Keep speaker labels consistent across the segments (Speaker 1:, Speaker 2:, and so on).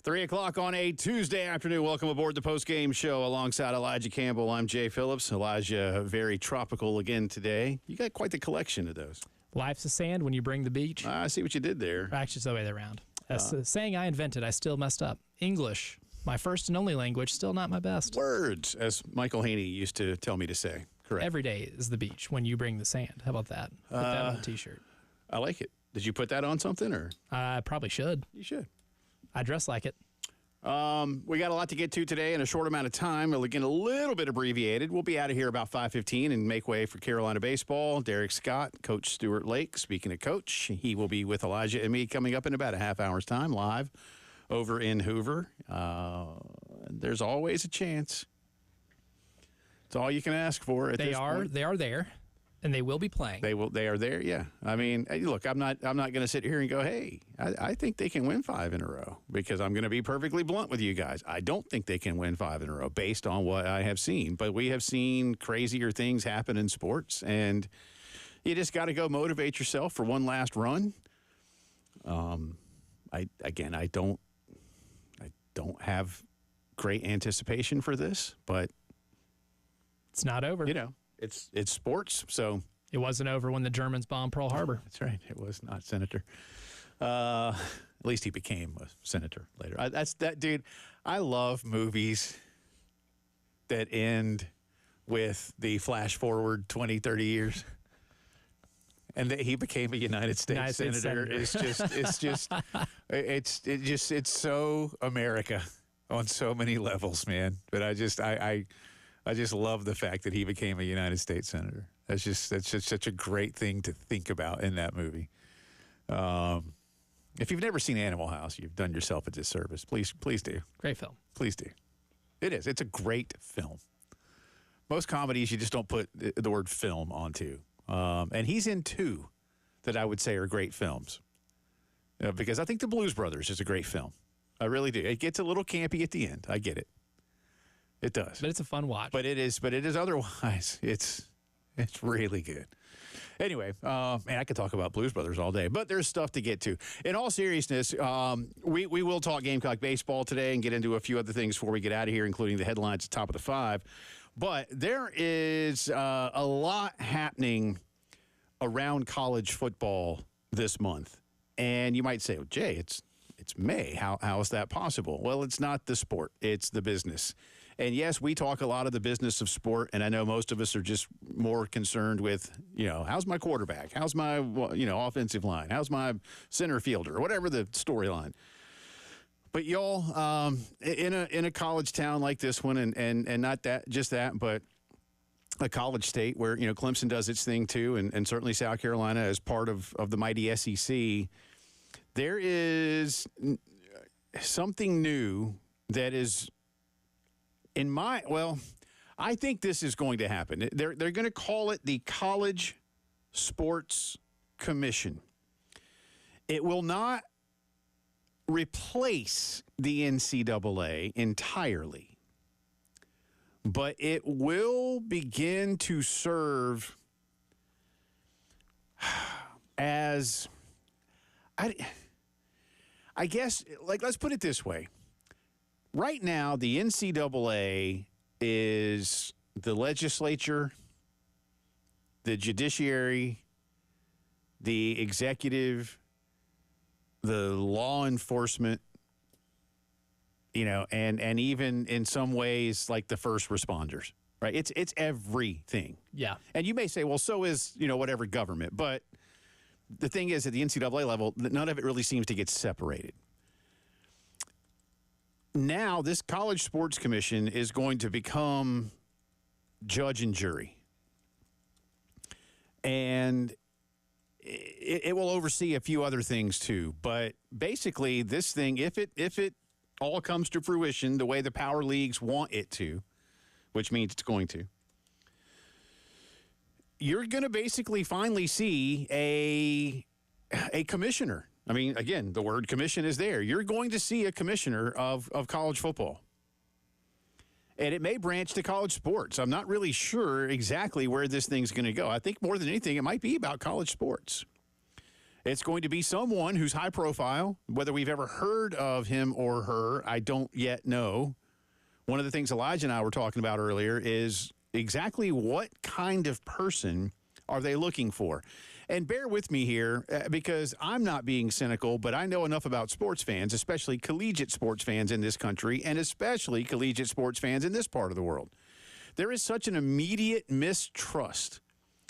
Speaker 1: 3 o'clock on a Tuesday afternoon. Welcome aboard the Postgame Show alongside Elijah Campbell. I'm Jay Phillips. Elijah, very tropical again today. You got quite the collection of those.
Speaker 2: Life's a sand when you bring the beach.
Speaker 1: I see what you did there.
Speaker 2: Actually, it's the other way around. That's a saying I invented. I still messed up. English, my first and only language, still not my best.
Speaker 1: Words, as Michael Haney used to tell me to say. Correct.
Speaker 2: Every day is the beach when you bring the sand. How about that? Put that on a T-shirt.
Speaker 1: I like it. Did you put that on something, or?
Speaker 2: I probably should.
Speaker 1: You should.
Speaker 2: I dress like it.
Speaker 1: We got a lot to get to today in a short amount of time. We'll get a little bit abbreviated. We'll be out of here about 5:15 and make way for Carolina baseball. Derek Scott, Coach Stuart Lake. Speaking of Coach, he will be with Elijah and me coming up in about a half hour's time live over in Hoover. There's always a chance. It's all you can ask for at this point.
Speaker 2: They are there. And they will be playing.
Speaker 1: They are there, yeah. I mean, look, I'm not going to sit here and go, hey, I think they can win 5 in a row, because I'm going to be perfectly blunt with you guys. I don't think they can win 5 in a row based on what I have seen. But we have seen crazier things happen in sports, and you just got to go motivate yourself for one last run. I don't have great anticipation for this, but
Speaker 2: it's not over.
Speaker 1: You know. It's sports, so.
Speaker 2: It wasn't over when the Germans bombed Pearl Harbor.
Speaker 1: That's right. It was not, Senator. At least he became a senator later. Dude, I love movies that end with the flash forward 20, 30 years. And that he became a United States senator. It's so America on so many levels, man. But I just love the fact that he became a United States senator. That's just such a great thing to think about in that movie. If you've never seen Animal House, you've done yourself a disservice. Please do.
Speaker 2: Great film.
Speaker 1: Please do. It is. It's a great film. Most comedies you just don't put the word film onto. And he's in 2 that I would say are great films. Because I think The Blues Brothers is a great film. I really do. It gets a little campy at the end. I get it. It does.
Speaker 2: But it's a fun watch.
Speaker 1: But it is otherwise. It's really good. Anyway, man, I could talk about Blues Brothers all day, but there's stuff to get to. In all seriousness, we will talk Gamecock baseball today and get into a few other things before we get out of here, including the headlines at the top of the 5. But there is a lot happening around college football this month. And you might say, well, Jay, it's May. How is that possible? Well, it's not the sport. It's the business. And yes, we talk a lot of the business of sport, and I know most of us are just more concerned with, how's my quarterback? How's my, offensive line? How's my center fielder? Or whatever the storyline. But y'all, in a college town like this one, and not that, but a college state where, Clemson does its thing too, and certainly South Carolina as part of the mighty SEC, there is something new that is I think this is going to happen. They're going to call it the College Sports Commission. It will not replace the NCAA entirely, but it will begin to serve as, I guess, let's put it this way. Right now, the NCAA is the legislature, the judiciary, the executive, the law enforcement, and even in some ways, like the first responders, right? It's everything.
Speaker 2: Yeah.
Speaker 1: And you may say, well, so is, whatever government. But the thing is, at the NCAA level, none of it really seems to get separated. Now, this College Sports Commission is going to become judge and jury. And it will oversee a few other things, too. But basically, this thing, if it all comes to fruition the way the power leagues want it to, which means it's going to, you're going to basically finally see a commissioner. I mean, again, the word commission is there. You're going to see a commissioner of college football. And it may branch to college sports. I'm not really sure exactly where this thing's going to go. I think more than anything, it might be about college sports. It's going to be someone who's high profile. Whether we've ever heard of him or her, I don't yet know. One of the things Elijah and I were talking about earlier is exactly what kind of person are they looking for? And bear with me here because I'm not being cynical, but I know enough about sports fans, especially collegiate sports fans in this country, and especially collegiate sports fans in this part of the world. There is such an immediate mistrust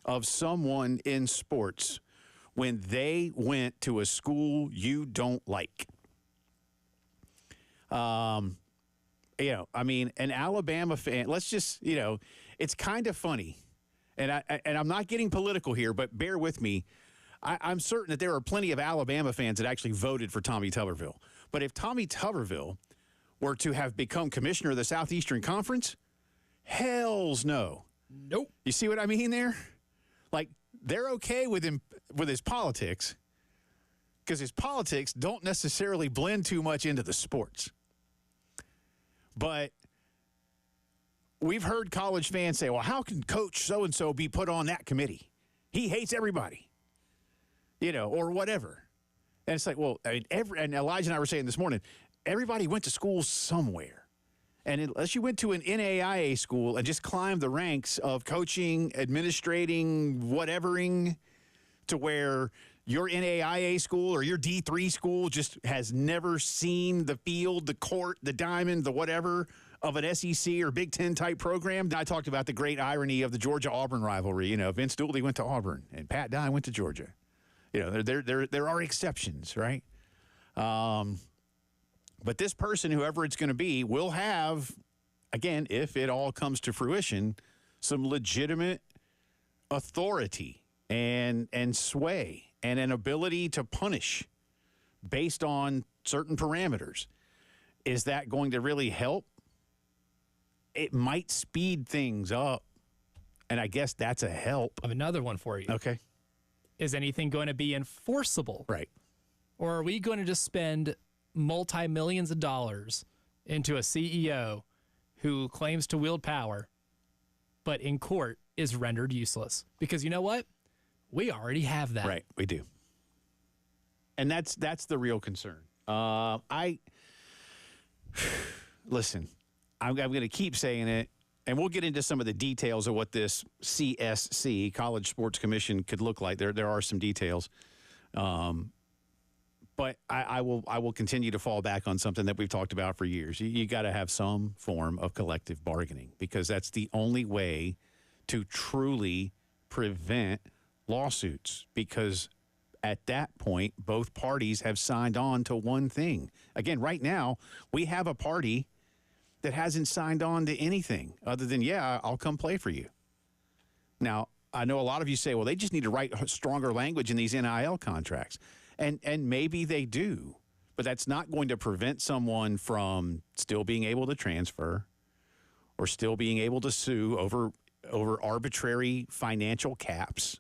Speaker 1: of someone in sports when they went to a school you don't like. An Alabama fan, let's just, it's kind of funny. And I'm not getting political here, but bear with me. I'm certain that there are plenty of Alabama fans that actually voted for Tommy Tuberville. But if Tommy Tuberville were to have become commissioner of the Southeastern Conference, hells no.
Speaker 2: Nope.
Speaker 1: You see what I mean there? Like, they're okay with him, with his politics, because his politics don't necessarily blend too much into the sports. But we've heard college fans say, well, how can Coach so-and-so be put on that committee? He hates everybody, or whatever. And it's like, well, and Elijah and I were saying this morning, everybody went to school somewhere. And unless you went to an NAIA school and just climbed the ranks of coaching, administrating, whatevering, to where your NAIA school or your D3 school just has never seen the field, the court, the diamond, the whatever of an SEC or Big Ten type program. I talked about the great irony of the Georgia-Auburn rivalry. Vince Dooley went to Auburn and Pat Dye went to Georgia. There are exceptions, right? But this person, whoever it's going to be, will have, again, if it all comes to fruition, some legitimate authority and sway and an ability to punish based on certain parameters. Is that going to really help? It might speed things up, and I guess that's a help.
Speaker 2: I have another one for you.
Speaker 1: Okay.
Speaker 2: Is anything going to be enforceable?
Speaker 1: Right.
Speaker 2: Or are we going to just spend multi-millions of dollars into a CEO who claims to wield power, but in court is rendered useless? Because you know what? We already have that.
Speaker 1: Right, we do. And that's the real concern. Listen, I'm going to keep saying it, and we'll get into some of the details of what this CSC, College Sports Commission, could look like. There are some details. But I will continue to fall back on something that we've talked about for years. You got to have some form of collective bargaining, because that's the only way to truly prevent lawsuits, because at that point, both parties have signed on to one thing. Again, right now, we have a party that hasn't signed on to anything other than, yeah, I'll come play for you. Now, I know a lot of you say, well, they just need to write stronger language in these NIL contracts. And maybe they do, but that's not going to prevent someone from still being able to transfer or still being able to sue over arbitrary financial caps.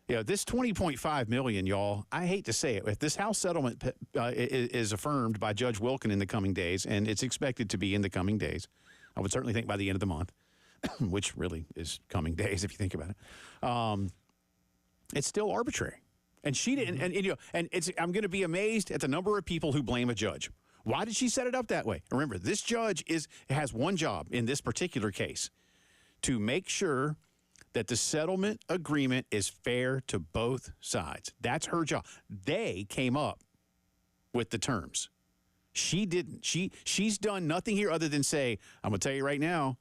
Speaker 1: This $20.5 million, y'all, I hate to say it, if this House settlement is affirmed by Judge Wilkin in the coming days, and it's expected to be in the coming days, I would certainly think by the end of the month, which really is coming days if you think about it, it's still arbitrary. And she didn't, and I'm going to be amazed at the number of people who blame a judge. Why did she set it up that way? Remember, this judge has one job in this particular case: to make sure that the settlement agreement is fair to both sides. That's her job. They came up with the terms. She didn't. She's done nothing here other than say, I'm going to tell you right now,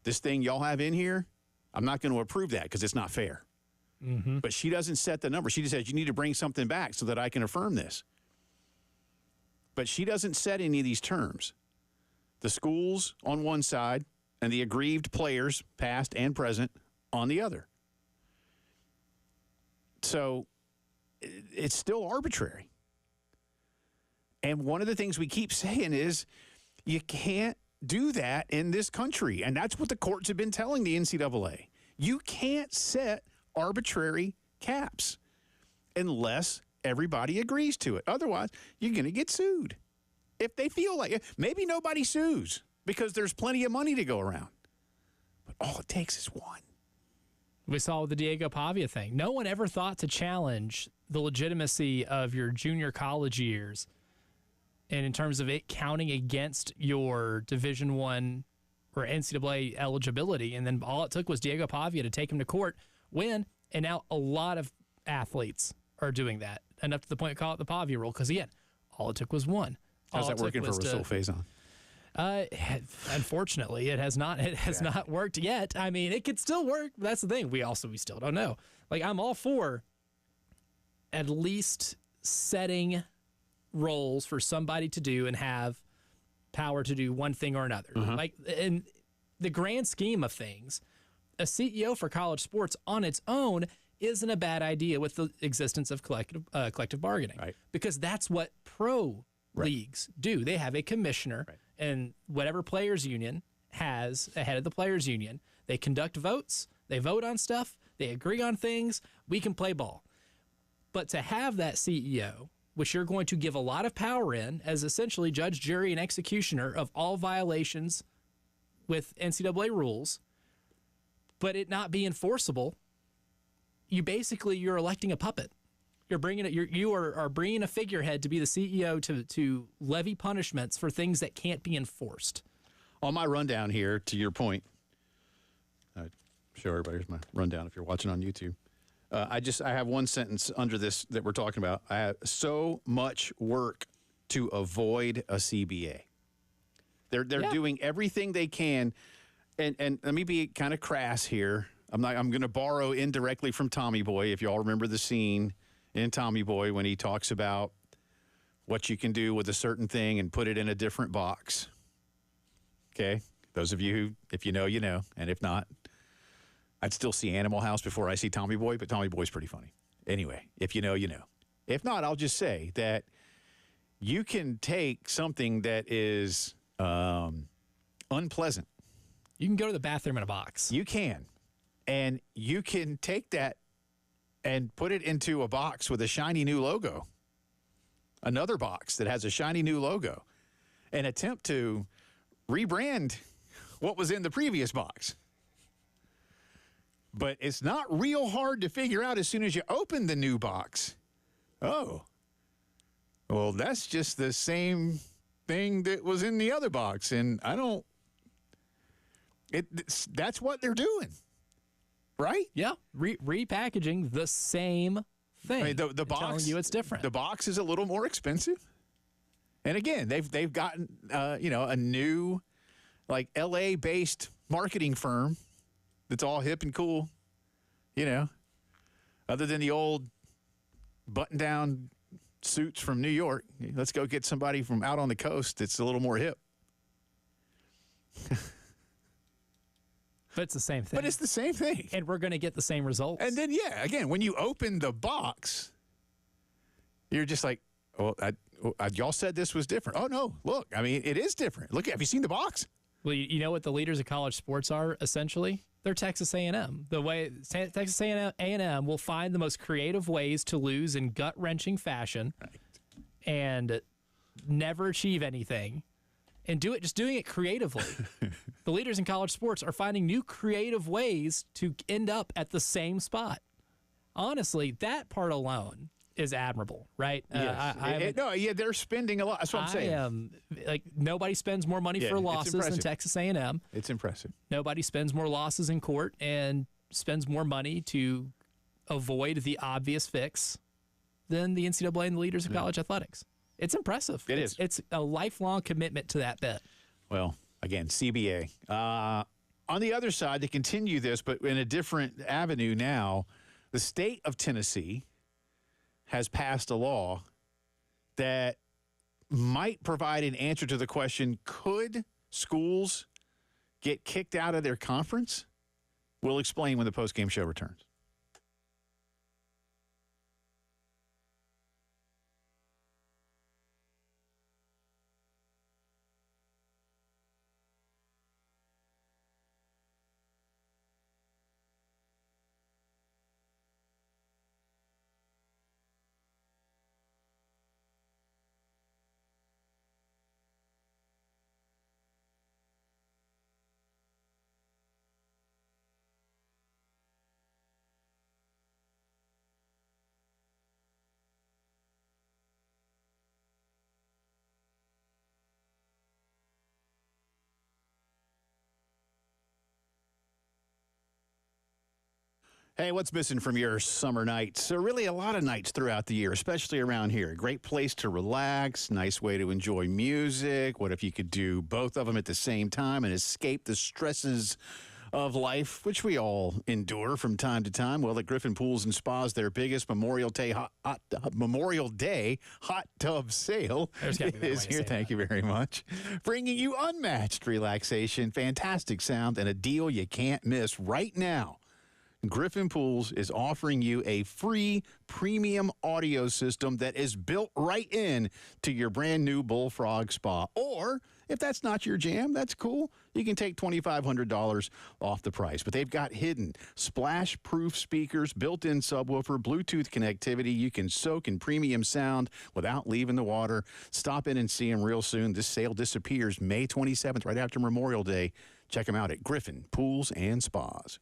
Speaker 1: this thing y'all have in here, I'm not going to approve that because it's not fair. Mm-hmm. But she doesn't set the number. She just says, you need to bring something back so that I can affirm this. But she doesn't set any of these terms. The schools on one side and the aggrieved players, past and present, on the other. So it's still arbitrary. And one of the things we keep saying is you can't do that in this country. And that's what the courts have been telling the NCAA. You can't set arbitrary caps unless everybody agrees to it. Otherwise, you're going to get sued. If they feel like it, maybe nobody sues because there's plenty of money to go around. But all it takes is one.
Speaker 2: We saw the Diego Pavia thing. No one ever thought to challenge the legitimacy of your junior college years, and in terms of it counting against your Division I or NCAA eligibility. And then all it took was Diego Pavia to take him to court, win, and now a lot of athletes are doing that, enough to the point to call it the Pavia rule, because, again, all it took was one.
Speaker 1: How's that working for Rasul Faison?
Speaker 2: Unfortunately, it has not. It has not worked yet. I mean, it could still work. But that's the thing. We still don't know. Like, I'm all for at least setting roles for somebody to do and have power to do one thing or another. Like, in the grand scheme of things, a CEO for college sports on its own isn't a bad idea with the existence of collective bargaining,
Speaker 1: right?
Speaker 2: Because that's what pro leagues do. They have a commissioner.
Speaker 1: Right.
Speaker 2: And whatever players union has a head of the players union, they conduct votes, they vote on stuff, they agree on things, we can play ball. But to have that CEO, which you're going to give a lot of power in as essentially judge, jury, and executioner of all violations with NCAA rules, but it not be enforceable, you're electing a puppet. You're bringing it. You are bringing a figurehead to be the CEO to levy punishments for things that can't be enforced.
Speaker 1: On my rundown here, to your point, show everybody here's my rundown if you're watching on YouTube. I have one sentence under this that we're talking about. I have so much work to avoid a CBA. They're doing everything they can, and let me be kind of crass here. I'm going to borrow indirectly from Tommy Boy. If y'all remember the scene in Tommy Boy when he talks about what you can do with a certain thing and put it in a different box. Okay? Those of you who, if you know, you know. And if not, I'd still see Animal House before I see Tommy Boy, but Tommy Boy's pretty funny. Anyway, if you know, you know. If not, I'll just say that you can take something that is unpleasant.
Speaker 2: You can go to the bathroom in a box.
Speaker 1: You can. And you can take that and put it into a box with a shiny new logo, another box that has a shiny new logo, and attempt to rebrand what was in the previous box. But it's not real hard to figure out as soon as you open the new box. Oh, well, that's just the same thing that was in the other box, and that's what they're doing. Right?
Speaker 2: Yeah. Repackaging the same thing.
Speaker 1: I mean, the box,
Speaker 2: telling you it's different.
Speaker 1: The box is a little more expensive. And again, they've gotten a new like LA based marketing firm that's all hip and cool. Other than the old button down suits from New York, let's go get somebody from out on the coast that's a little more hip.
Speaker 2: But it's the same thing.
Speaker 1: But it's the same thing.
Speaker 2: And we're going to get the same results.
Speaker 1: And then, again, when you open the box, you're just like, oh, y'all said this was different. Oh, no, look, I mean, it is different. Look, have you seen the box?
Speaker 2: Well, you know what the leaders of college sports are, essentially? They're Texas A&M. The way Texas A&M will find the most creative ways to lose in gut-wrenching fashion and never achieve anything. And doing it creatively. The leaders in college sports are finding new creative ways to end up at the same spot. Honestly, that part alone is admirable, right?
Speaker 1: Yes. They're spending a lot. That's what I'm saying.
Speaker 2: Nobody spends more money for losses than Texas A&M.
Speaker 1: It's impressive.
Speaker 2: Nobody spends more losses in court and spends more money to avoid the obvious fix than the NCAA and the leaders of college athletics. It's impressive. It's a lifelong commitment to that bet.
Speaker 1: Well, again, CBA. On the other side, to continue this, but in a different avenue now, the state of Tennessee has passed a law that might provide an answer to the question, could schools get kicked out of their conference? We'll explain when the postgame show returns. Hey, what's missing from your summer nights? So really a lot of nights throughout the year, especially around here. Great place to relax, nice way to enjoy music. What if you could do both of them at the same time and escape the stresses of life, which we all endure from time to time? Well, at Griffin Pools and Spas, their biggest Memorial Day hot tub sale is here. Thank you very much. Bringing you unmatched relaxation, fantastic sound, and a deal you can't miss right now. Griffin Pools is offering you a free premium audio system that is built right in to your brand new Bullfrog Spa. Or if that's not your jam, that's cool. You can take $2,500 off the price. But they've got hidden splash-proof speakers, built-in subwoofer, Bluetooth connectivity. You can soak in premium sound without leaving the water. Stop in and see them real soon. This sale disappears May 27th, right after Memorial Day. Check them out at Griffin Pools and Spas.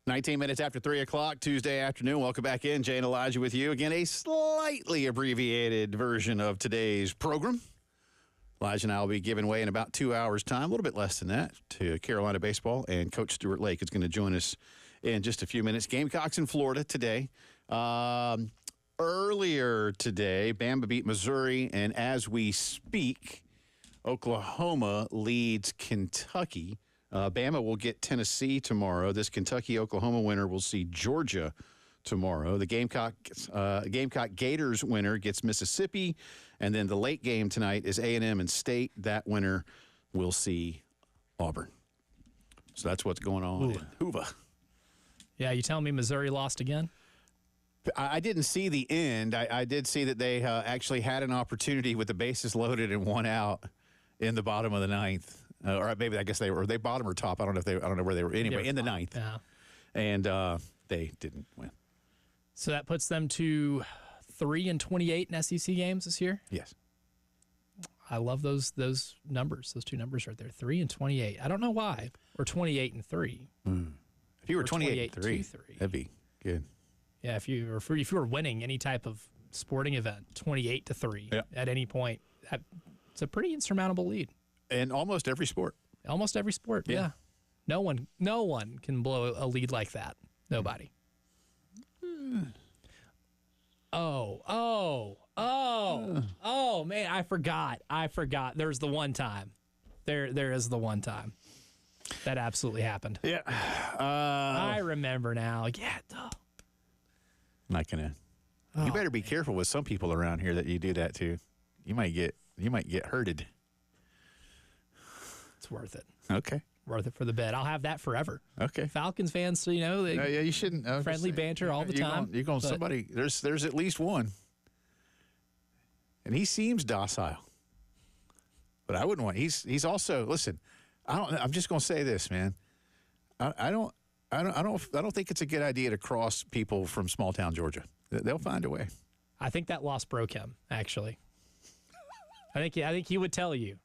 Speaker 1: Nineteen minutes after 3 o'clock, Tuesday afternoon. Welcome back in. Jay and Elijah with you. Again, a slightly abbreviated version of today's program. Elijah and I will be giving way in about 2 hours' time, a little bit less than that, to Carolina baseball. And Coach Stuart Lake is going to join us in just a few minutes. Gamecocks in Florida today. Earlier today, Bama beat Missouri. And as we speak, Oklahoma leads Kentucky. Bama will get Tennessee tomorrow. This Kentucky-Oklahoma winner will see Georgia tomorrow. The Gamecock Gators winner gets Mississippi. And then the late game tonight is A&M and State. That winner will see Auburn. So that's what's going on in Hoover.
Speaker 2: Yeah, you telling me Missouri lost again?
Speaker 1: I didn't see the end. I did see that they actually had an opportunity with the bases loaded and one out in the bottom of the ninth. Or maybe I guess they bottom or top. I don't know where they were. Anyway, in the ninth.
Speaker 2: Yeah.
Speaker 1: And they didn't win.
Speaker 2: So that puts them to 3-28 in SEC games this year.
Speaker 1: Yes.
Speaker 2: I love those numbers. Those two numbers right there. 3-28. I don't know why. Or 28-3.
Speaker 1: If you were 28-3,
Speaker 2: 3.
Speaker 1: that'd be good.
Speaker 2: Yeah, if you were winning any type of sporting event, 28-3 at any point, it's a pretty insurmountable lead.
Speaker 1: In almost every sport.
Speaker 2: Almost every sport. Yeah. No one can blow a lead like that. Nobody. Oh, man, I forgot. There's the one time. There is the one time. That absolutely happened.
Speaker 1: Yeah.
Speaker 2: I remember now. Yeah, duh.
Speaker 1: I'm not gonna. You better be careful with some people around here that you do that to. You might get hurted.
Speaker 2: It's worth it.
Speaker 1: Okay.
Speaker 2: Worth it for the bet. I'll have that forever.
Speaker 1: Okay.
Speaker 2: Falcons fans, they
Speaker 1: you shouldn't.
Speaker 2: friendly banter all the time.
Speaker 1: You're going somebody. There's at least one, and he seems docile. But I wouldn't want. He's also listen. I'm just going to say this, man. I don't think it's a good idea to cross people from small town Georgia. They'll find a way.
Speaker 2: I think that loss broke him. Actually, I think he would tell you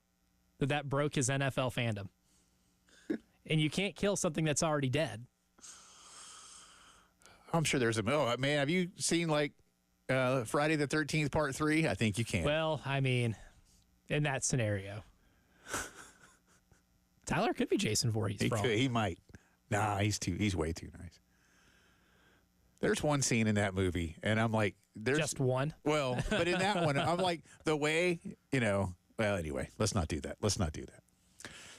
Speaker 2: that broke his NFL fandom. And you can't kill something that's already dead.
Speaker 1: I'm sure there's man, have you seen Friday the 13th Part 3? I think you can.
Speaker 2: Well, I mean, in that scenario, Tyler could be Jason Voorhees.
Speaker 1: He might. Nah, he's way too nice. There's one scene in that movie, and I'm like, there's
Speaker 2: just one.
Speaker 1: Well, but in that one, I'm like, the way, well, anyway, let's not do that.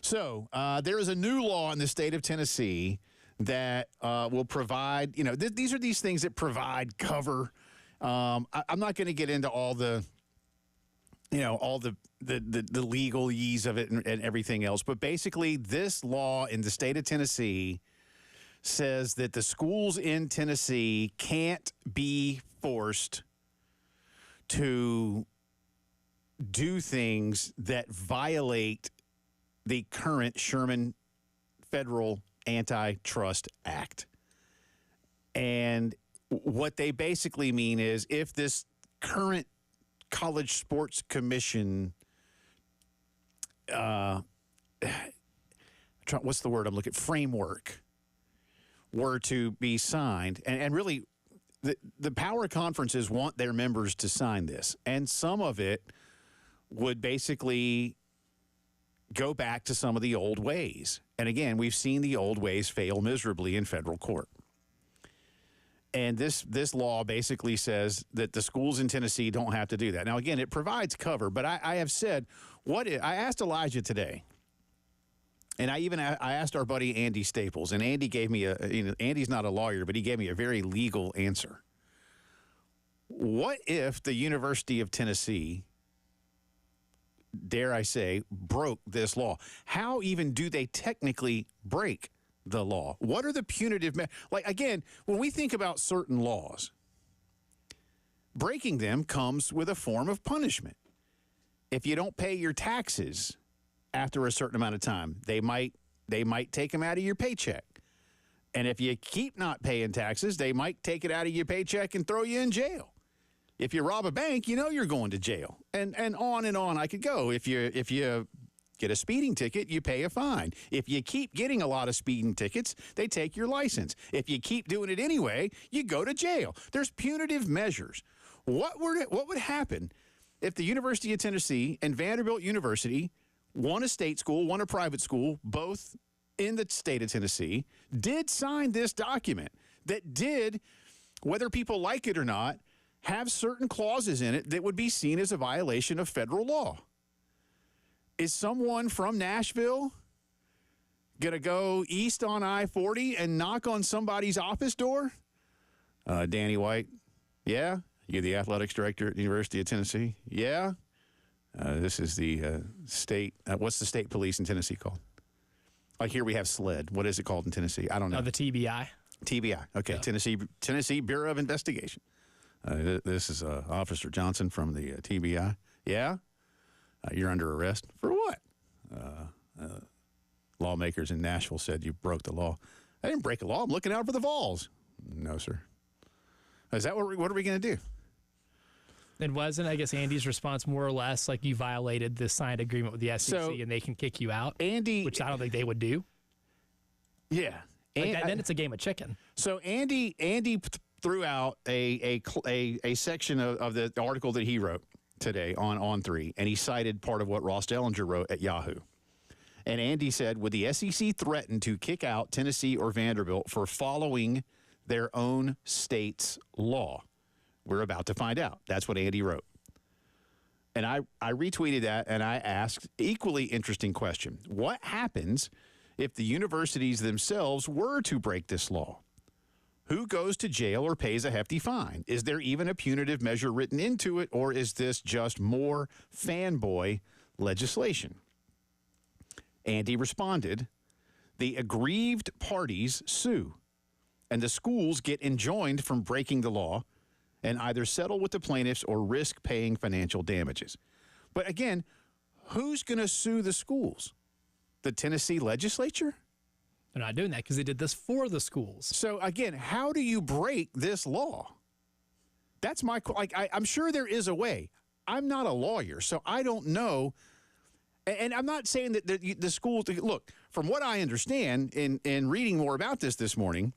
Speaker 1: So there is a new law in the state of Tennessee that will provide, these are these things that provide cover. I'm not going to get into all the, all the legalese of it and everything else. But basically, this law in the state of Tennessee says that the schools in Tennessee can't be forced to do things that violate the current Sherman Federal Antitrust Act. And what they basically mean is if this current College Sports Commission, what's the word I'm looking at? Framework were to be signed, and really the power conferences want their members to sign this, and some of it would basically go back to some of the old ways. And again, we've seen the old ways fail miserably in federal court. And this law basically says that the schools in Tennessee don't have to do that. Now, again, it provides cover, but I have said, I asked Elijah today, and I asked our buddy Andy Staples, and Andy gave me Andy's not a lawyer, but he gave me a very legal answer. What if the University of Tennessee, dare I say, broke this law? How even do they technically break the law? What are the punitive again, when we think about certain laws, breaking them comes with a form of punishment. If you don't pay your taxes after a certain amount of time, they might take them out of your paycheck. And if you keep not paying taxes, they might take it out of your paycheck and throw you in jail. If you rob a bank, you're going to jail. And on I could go. If you get a speeding ticket, you pay a fine. If you keep getting a lot of speeding tickets, they take your license. If you keep doing it anyway, you go to jail. There's punitive measures. What would happen if the University of Tennessee and Vanderbilt University, one a state school, one a private school, both in the state of Tennessee, did sign this document that did, whether people like it or not, have certain clauses in it that would be seen as a violation of federal law? Is someone from Nashville going to go east on I-40 and knock on somebody's office door? Danny White, yeah? You're the athletics director at the University of Tennessee? Yeah? This is the state, what's the state police in Tennessee called? Like here we have SLED. What is it called in Tennessee? I don't know.
Speaker 2: The TBI.
Speaker 1: TBI. Okay, yeah. Tennessee Bureau of Investigation. This is Officer Johnson from the TBI. Yeah? You're under arrest. For what? Lawmakers in Nashville said you broke the law. I didn't break a law. I'm looking out for the Vols. No, sir. Is that what are we going to do?
Speaker 2: And wasn't, I guess, Andy's response more or less like you violated the signed agreement with the SEC and they can kick you out?
Speaker 1: Andy,
Speaker 2: which I don't think they would do.
Speaker 1: Yeah.
Speaker 2: Then it's a game of chicken.
Speaker 1: So Andy threw out a section of the article that he wrote today on On3, and he cited part of what Ross Dellinger wrote at Yahoo. And Andy said, would the SEC threaten to kick out Tennessee or Vanderbilt for following their own state's law? We're about to find out. That's what Andy wrote. And I retweeted that, and I asked equally interesting question. What happens if the universities themselves were to break this law? Who goes to jail or pays a hefty fine? Is there even a punitive measure written into it, or is this just more fanboy legislation? Andy responded, the aggrieved parties sue, and the schools get enjoined from breaking the law and either settle with the plaintiffs or risk paying financial damages. But again, who's going to sue the schools? The Tennessee legislature?
Speaker 2: They're not doing that because they did this for the schools.
Speaker 1: So again, how do you break this law? That's my, I'm sure there is a way. I'm not a lawyer, so I don't know. And I'm not saying that the schools, look, from what I understand in reading more about this morning,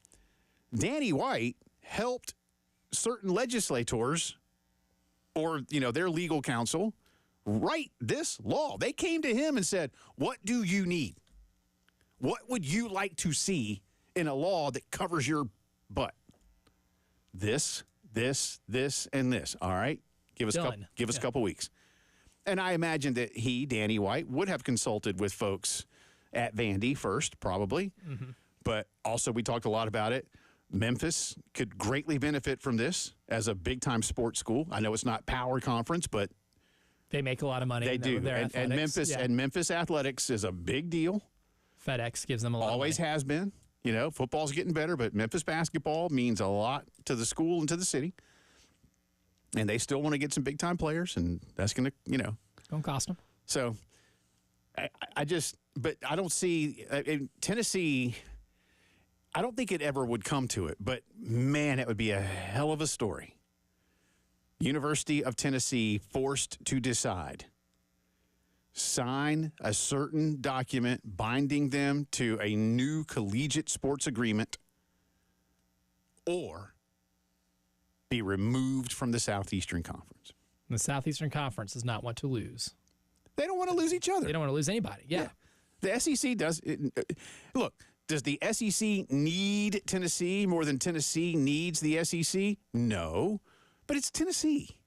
Speaker 1: Danny White helped certain legislators or, their legal counsel write this law. They came to him and said, what do you need? What would you like to see in a law that covers your butt? This, and this. All right? Give us a couple weeks. And I imagine that Danny White, would have consulted with folks at Vandy first, probably. Mm-hmm. But also we talked a lot about it. Memphis could greatly benefit from this as a big-time sports school. I know it's not Power Conference, but
Speaker 2: they make a lot of money.
Speaker 1: They do. And Memphis athletics is a big deal.
Speaker 2: FedEx gives them a lot
Speaker 1: Always
Speaker 2: of money.
Speaker 1: has been. Football's getting better, but Memphis basketball means a lot to the school and to the city. And they still want to get some big-time players, and that's going to,
Speaker 2: Don't cost them.
Speaker 1: So but I don't see in Tennessee, I don't think it ever would come to it, but man, it would be a hell of a story. University of Tennessee forced to decide. Sign a certain document binding them to a new collegiate sports agreement or be removed from the Southeastern Conference.
Speaker 2: The Southeastern Conference does not want to lose.
Speaker 1: They don't want to lose each other.
Speaker 2: They don't want to lose anybody. Yeah.
Speaker 1: The SEC does. Look, does the SEC need Tennessee more than Tennessee needs the SEC? No, but it's Tennessee.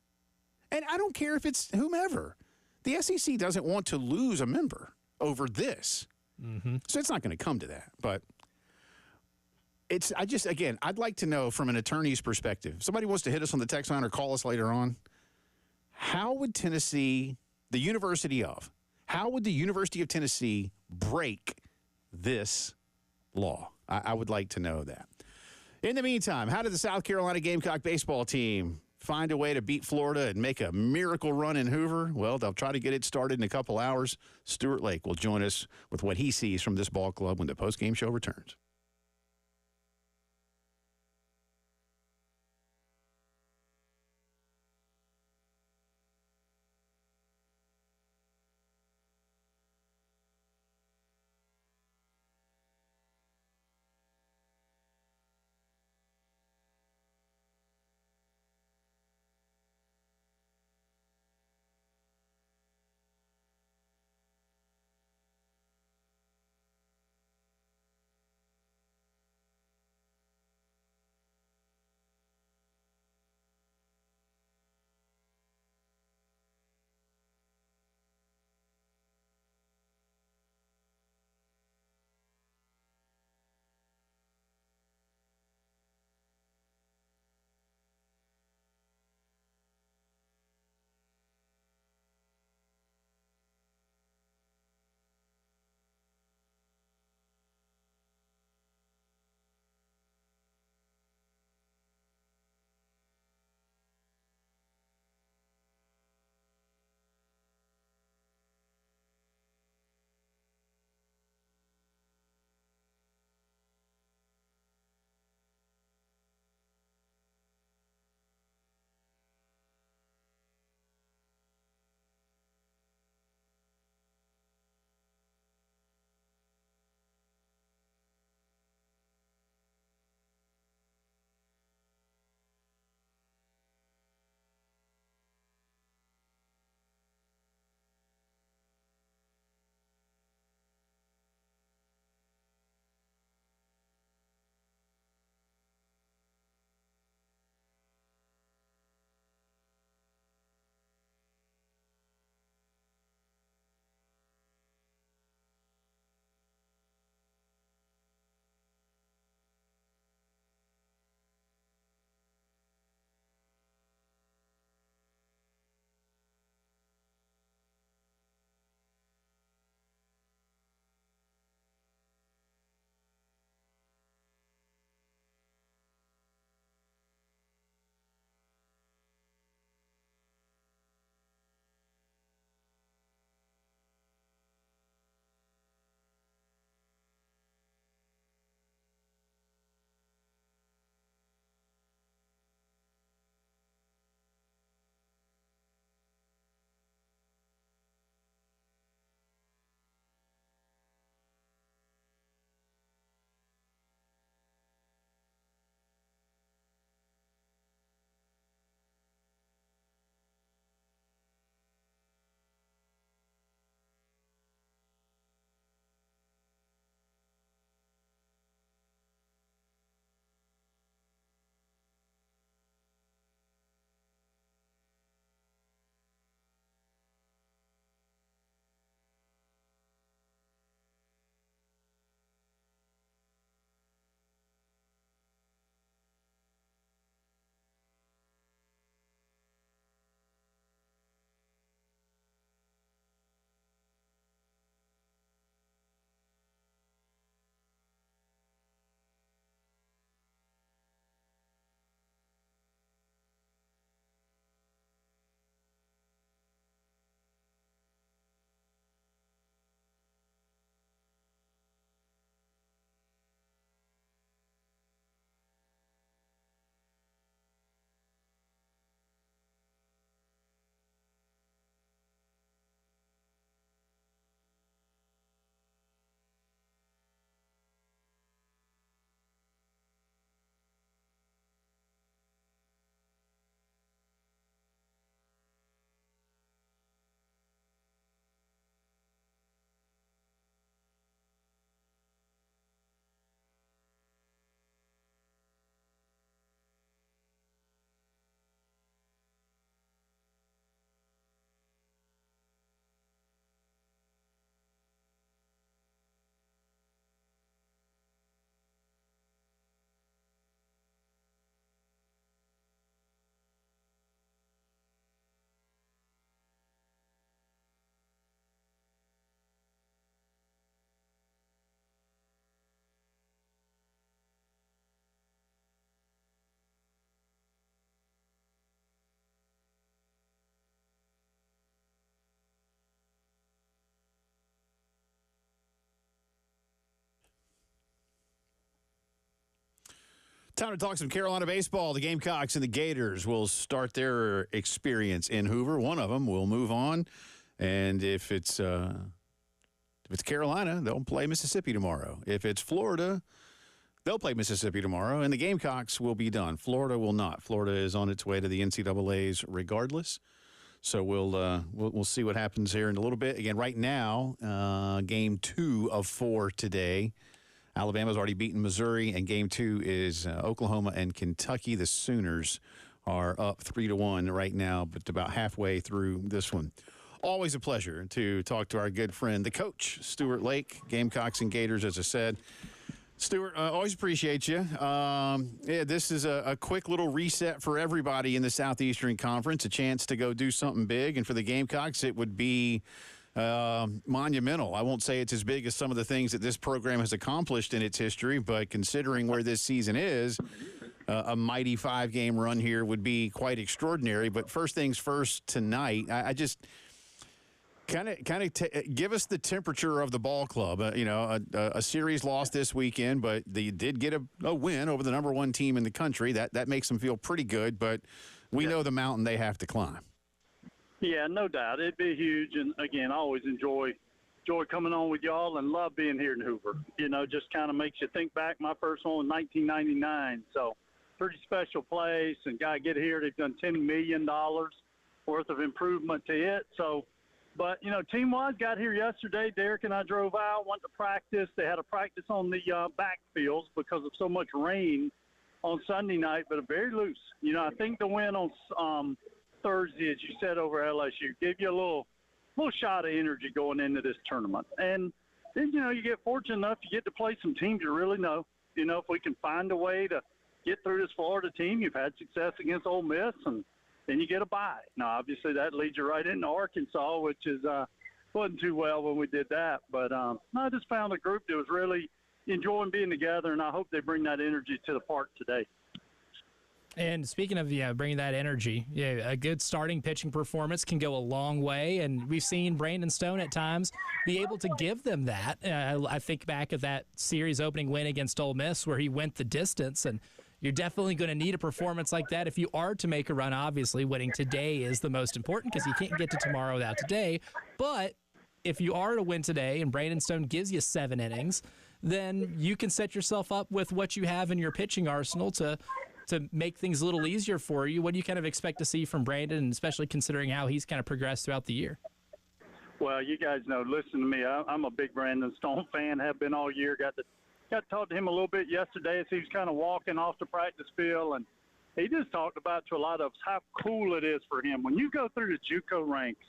Speaker 1: And I don't care if it's whomever. The SEC doesn't want to lose a member over this. Mm-hmm. So it's not going to come to that. But I'd like to know from an attorney's perspective. If somebody wants to hit us on the text line or call us later on. How would Tennessee, how would the University of Tennessee break this law? I would like to know that. In the meantime, how did the South Carolina Gamecock baseball team find a way to beat Florida and make a miracle run in Hoover? Well, they'll try to get it started in a couple hours. Stuart Lake will join us with what he sees from this ball club when the postgame show returns. Time to talk some Carolina baseball. The Gamecocks and the Gators will start their experience in Hoover. One of them will move on, and if it's Carolina, they'll play Mississippi tomorrow. If it's Florida, they'll play Mississippi tomorrow, and the Gamecocks will be done. Florida will not. Florida is on its way to the NCAAs regardless. So we'll see what happens here in a little bit. Again, right now, game 2 of 4 today. Alabama's already beaten Missouri, and game 2 is Oklahoma and Kentucky. The Sooners are up 3-1 right now, but about halfway through this one. Always a pleasure to talk to our good friend, the coach, Stuart Lake, Gamecocks and Gators, as I said. Stuart, always appreciate you. This is a quick little reset for everybody in the Southeastern Conference, a chance to go do something big, and for the Gamecocks, it would be monumental. I won't say it's as big as some of the things that this program has accomplished in its history, but considering where this season is, a mighty 5-game run here would be quite extraordinary. But first things first tonight, I just kind of give us the temperature of the ball club. A series lost this weekend, but they did get a win over the number 1 team in the country. That makes them feel pretty good, but we know the mountain they have to climb.
Speaker 3: Yeah, no doubt. It'd be huge. And, again, I always enjoy coming on with y'all and love being here in Hoover. Just kind of makes you think back. My first one was 1999. So pretty special place. And got to get here. They've done $10 million worth of improvement to it. So, but, team-wise, got here yesterday. Derek and I drove out, went to practice. They had a practice on the backfields because of so much rain on Sunday night, but very loose. I think the win on Thursday, as you said, over LSU, gave you a little shot of energy going into this tournament. And then, you get fortunate enough to get to play some teams you really know. If we can find a way to get through this Florida team, you've had success against Ole Miss, and then you get a bye. Now, obviously, that leads you right into Arkansas, which wasn't too well when we did that. But I just found a group that was really enjoying being together, and I hope they bring that energy to the park today.
Speaker 2: And speaking of bringing that energy, a good starting pitching performance can go a long way, and we've seen Brandon Stone at times be able to give them that. I think back at that series opening win against Ole Miss where he went the distance, and you're definitely going to need a performance like that if you are to make a run. Obviously, winning today is the most important because you can't get to tomorrow without today. But if you are to win today and Brandon Stone gives you 7 innings, then you can set yourself up with what you have in your pitching arsenal to make things a little easier for you. What do you kind of expect to see from Brandon, and especially considering how he's kind of progressed throughout the year?
Speaker 3: Well, you guys know, listen to me. I'm a big Brandon Stone fan, have been all year. Got to talk to him a little bit yesterday as he was kind of walking off the practice field, and he just talked about to a lot of us how cool it is for him. When you go through the JUCO ranks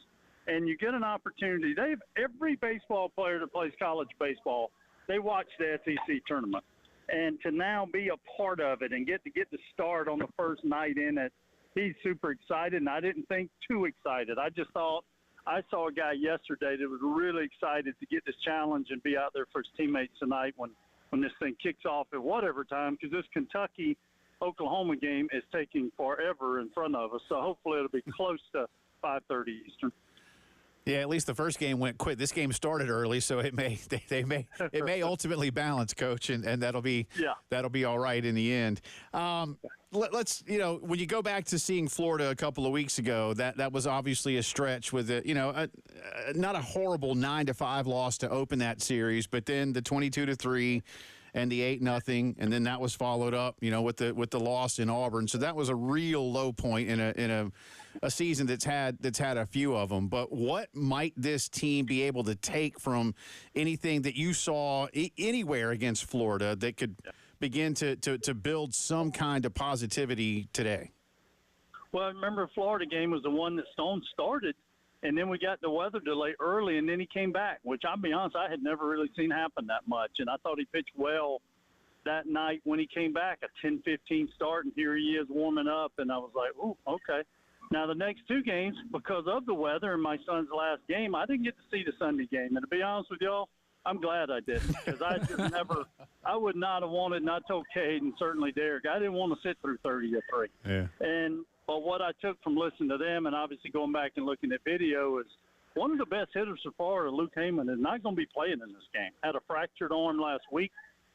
Speaker 3: and you get an opportunity, every baseball player that plays college baseball, they watch the SEC tournament. And to now be a part of it and get the start on the first night in it, he's super excited, and I didn't think too excited. I just thought I saw a guy yesterday that was really excited to get this challenge and be out there for his teammates tonight when this thing kicks off at whatever time, because this Kentucky-Oklahoma game is taking forever in front of us. So hopefully it'll be close to 5:30 Eastern.
Speaker 1: Yeah, at least the first game went quick. This game started early, so it may ultimately balance, Coach, and that'll be all right in the end. Let's when you go back to seeing Florida a couple of weeks ago, that was obviously a stretch with not a horrible 9-5 loss to open that series, but then the 22-3 and the 8-0, and then that was followed up, with the loss in Auburn. So that was a real low point in a season that's had a few of them. But what might this team be able to take from anything that you saw anywhere against Florida that could begin to build some kind of positivity today?
Speaker 3: Well, I remember the Florida game was the one that Stone started, and then we got the weather delay early, and then he came back, which I'll be honest, I had never really seen happen that much. And I thought he pitched well that night when he came back, a 10-15 start, and here he is warming up. And I was like, ooh, okay. Now, the next 2 games, because of the weather and my son's last game, I didn't get to see the Sunday game. And to be honest with y'all, I'm glad I didn't, because I would not have wanted, and I told Cade and certainly Derek, I didn't want to sit through 30-3.
Speaker 1: Yeah.
Speaker 3: But what I took from listening to them and obviously going back and looking at video is one of the best hitters so far, Luke Heyman, is not going to be playing in this game. Had a fractured arm last week.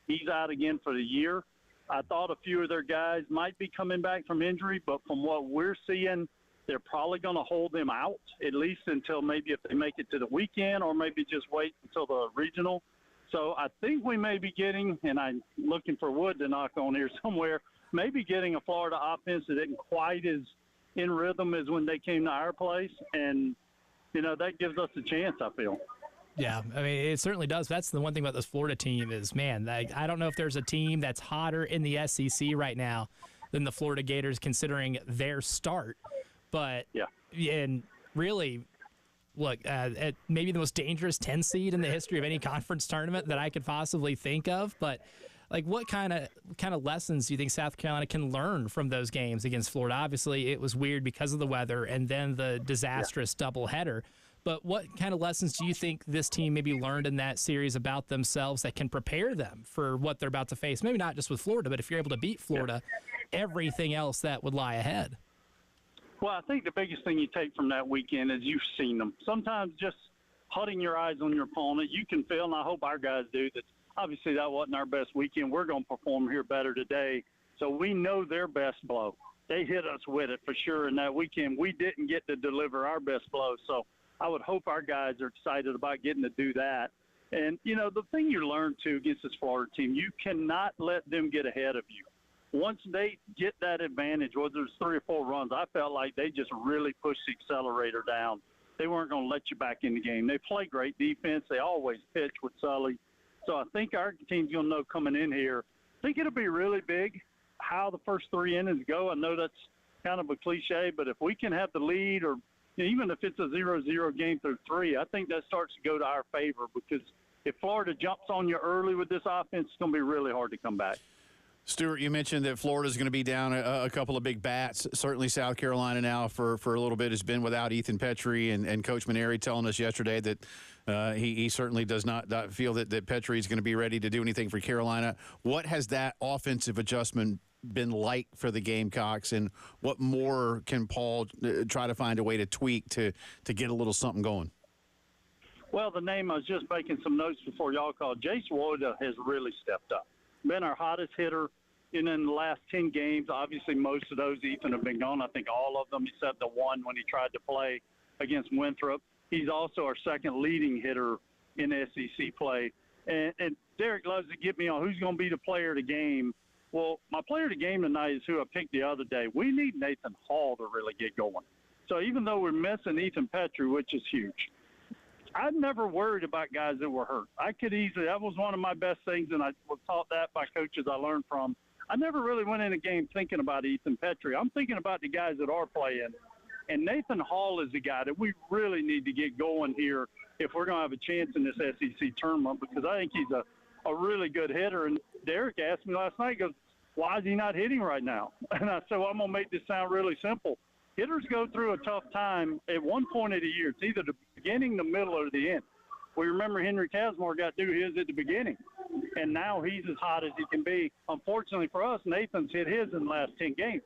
Speaker 3: He's out again for the year. I thought a few of their guys might be coming back from injury, but from what we're seeing, they're probably going to hold them out, at least until maybe if they make it to the weekend, or maybe just wait until the regional. So I think we may be getting, and I'm looking for wood to knock on here somewhere, maybe getting a Florida offense that isn't quite as in rhythm as when they came to our place. And, that gives us a chance, I feel.
Speaker 2: Yeah, I mean, it certainly does. That's the one thing about this Florida team is, man, I don't know if there's a team that's hotter in the SEC right now than the Florida Gators, considering their start. But, and really, look, at maybe the most dangerous 10 seed in the history of any conference tournament that I could possibly think of. But, like, what kind of lessons do you think South Carolina can learn from those games against Florida? Obviously, it was weird because of the weather and then the disastrous doubleheader. But what kind of lessons do you think this team maybe learned in that series about themselves that can prepare them for what they're about to face? Maybe not just with Florida, but if you're able to beat Florida, everything else that would lie ahead.
Speaker 3: Well, I think the biggest thing you take from that weekend is you've seen them. Sometimes just putting your eyes on your opponent, you can feel, and I hope our guys do, that obviously that wasn't our best weekend. We're going to perform here better today. So we know their best blow. They hit us with it for sure in that weekend. We didn't get to deliver our best blow. So I would hope our guys are excited about getting to do that. And, the thing you learn, too, against this Florida team, you cannot let them get ahead of you. Once they get that advantage, whether it's 3 or 4 runs, I felt like they just really pushed the accelerator down. They weren't going to let you back in the game. They play great defense. They always pitch with Sully. So I think our team's going to know coming in here. I think it'll be really big how the first 3 innings go. I know that's kind of a cliche, but if we can have the lead, or even if it's a 0-0 game through 3, I think that starts to go to our favor, because if Florida jumps on you early with this offense, it's going to be really hard to come back.
Speaker 1: Stuart, you mentioned that Florida's going to be down a couple of big bats. Certainly South Carolina now for a little bit has been without Ethan Petrie, and Coach Maneri telling us yesterday that he certainly does not feel that Petrie is going to be ready to do anything for Carolina. What has that offensive adjustment been like for the Gamecocks, and what more can Paul try to find a way to tweak to get a little something going?
Speaker 3: Well, the name, I was just making some notes before y'all called. Jace Woda has really stepped up. Been our hottest hitter in the last 10 games. Obviously, most of those, Ethan, have been gone. I think all of them except the one when he tried to play against Winthrop. He's also our second leading hitter in SEC play. And Derek loves to get me on who's going to be the player of the game. Well, my player of the game tonight is who I picked the other day. We need Nathan Hall to really get going. So even though we're missing Ethan Petrie, which is huge, I've never worried about guys that were hurt. I could easily – that was one of my best things, and I was taught that by coaches I learned from. I never really went in a game thinking about Ethan Petrie. I'm thinking about the guys that are playing. And Nathan Hall is the guy that we really need to get going here if we're going to have a chance in this SEC tournament, because I think he's a really good hitter. And Derek asked me last night, he goes, why is he not hitting right now? And I said, well, I'm going to make this sound really simple. Hitters go through a tough time at one point of the year. It's either the beginning, the middle, or the end. We remember Henry Casmore got through his at the beginning, and now he's as hot as he can be. Unfortunately for us, Nathan's hit his in the last 10 games.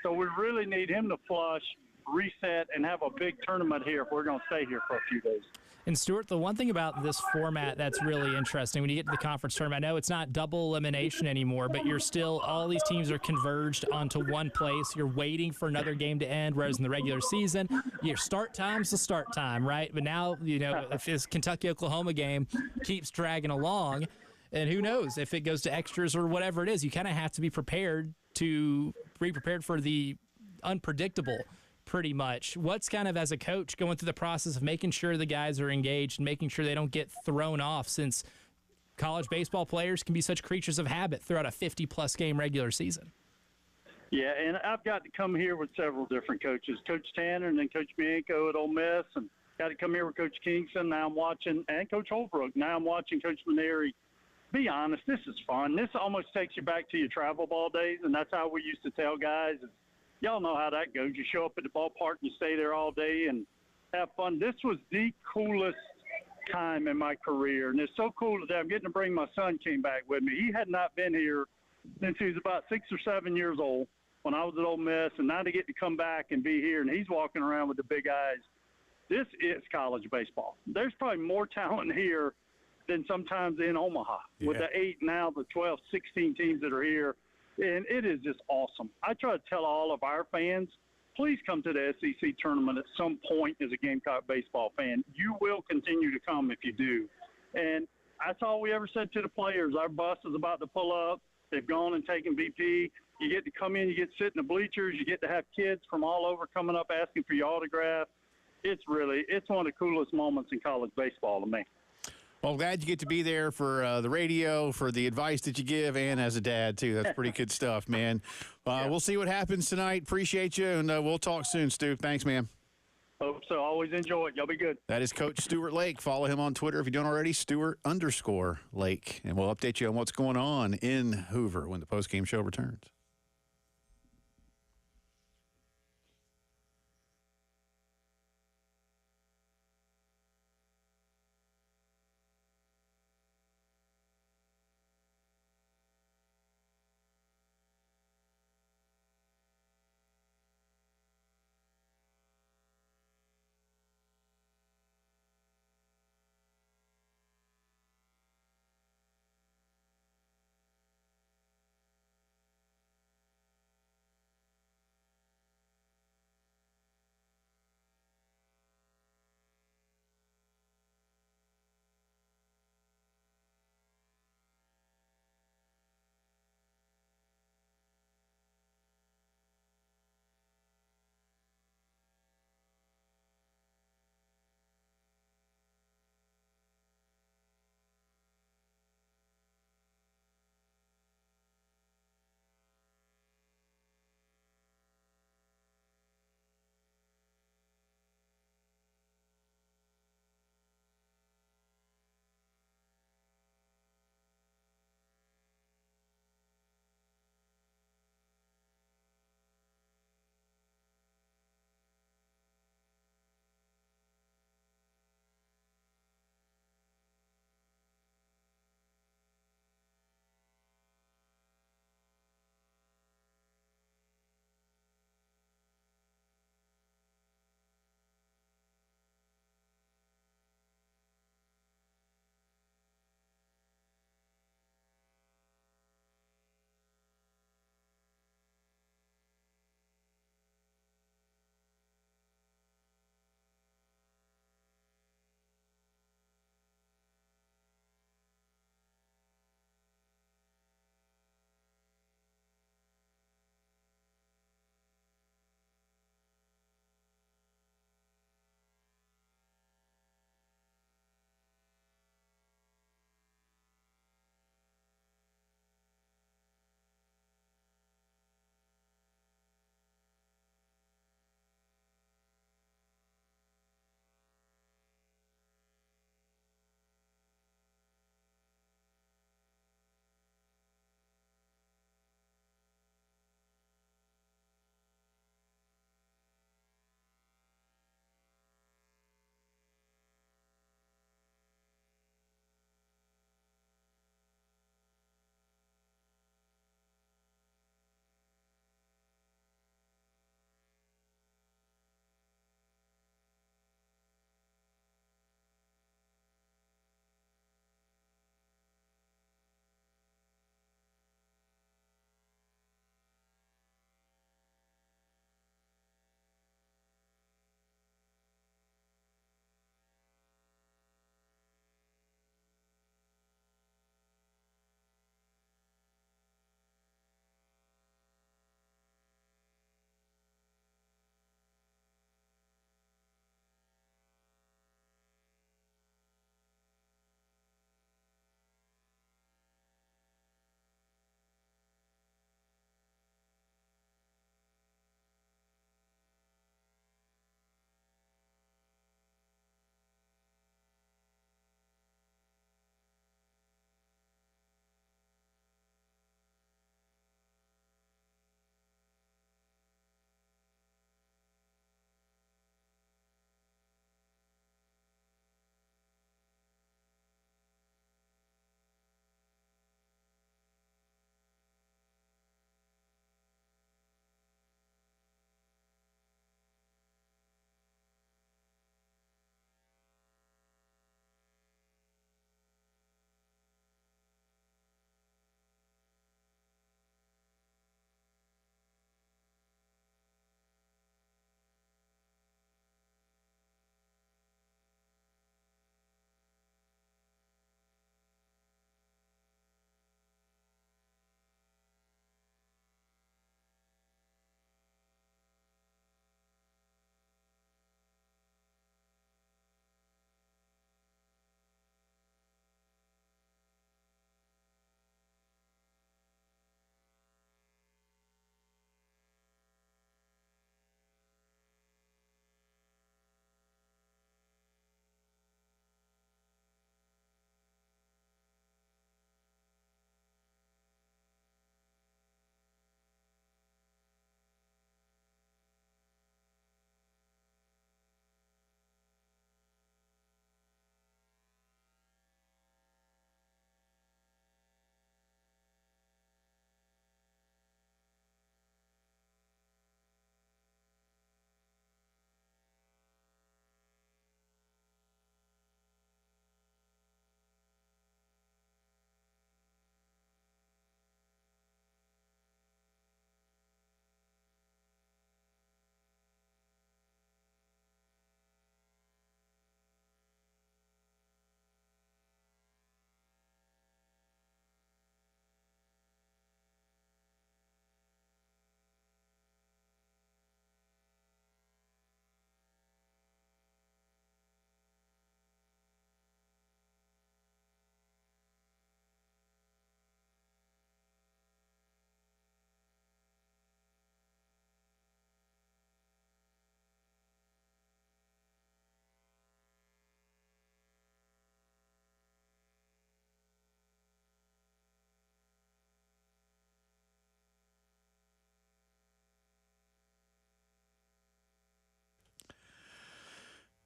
Speaker 3: So we really need him to flush, reset, and have a big tournament here if we're going to stay here for a few days.
Speaker 2: And Stuart, the one thing about this format that's really interesting when you get to the conference tournament, I know it's not double elimination anymore, but you're still, all these teams are converged onto one place. You're waiting for another game to end, whereas in the regular season, your start time's the start time, right? But now, if this Kentucky-Oklahoma game keeps dragging along, and who knows if it goes to extras or whatever it is, you kind of have to be prepared for the unpredictable. Pretty much. What's kind of, as a coach, going through the process of making sure the guys are engaged and making sure they don't get thrown off, since college baseball players can be such creatures of habit throughout a 50-plus game regular season?
Speaker 3: Yeah, and I've got to come here with several different coaches. Coach Tanner and then Coach Bianco at Ole Miss, and got to come here with Coach Kingston. Now I'm watching, and Coach Holbrook. Now I'm watching Coach Maneri. Be honest, this is fun. This almost takes you back to your travel ball days, and that's how we used to tell guys. Y'all know how that goes. You show up at the ballpark, you stay there all day and have fun. This was the coolest time in my career, and it's so cool that I'm getting to bring my son came back with me. He had not been here since he was about 6 or 7 years old when I was at Ole Miss, and now to get to come back and be here, and he's walking around with the big eyes. This is college baseball. There's probably more talent here than sometimes in Omaha with the 8, now the 12, 16 teams that are here. And it is just awesome. I try to tell all of our fans, please come to the SEC tournament at some point as a Gamecock baseball fan. You will continue to come if you do. And that's all we ever said to the players. Our bus is about to pull up. They've gone and taken BP. You get to come in, you get to sit in the bleachers, you get to have kids from all over coming up asking for your autograph. It's one of the coolest moments in college baseball to me.
Speaker 1: Well, glad you get to be there for the radio, for the advice that you give, and as a dad, too. That's pretty good stuff, man. We'll see what happens tonight. Appreciate you, and we'll talk soon, Stu. Thanks, man.
Speaker 3: Hope so. Always enjoy it. Y'all be good.
Speaker 1: That is Coach Stuart Lake. Follow him on Twitter if you don't already, Stuart_Lake. And we'll update you on what's going on in Hoover when the postgame show returns.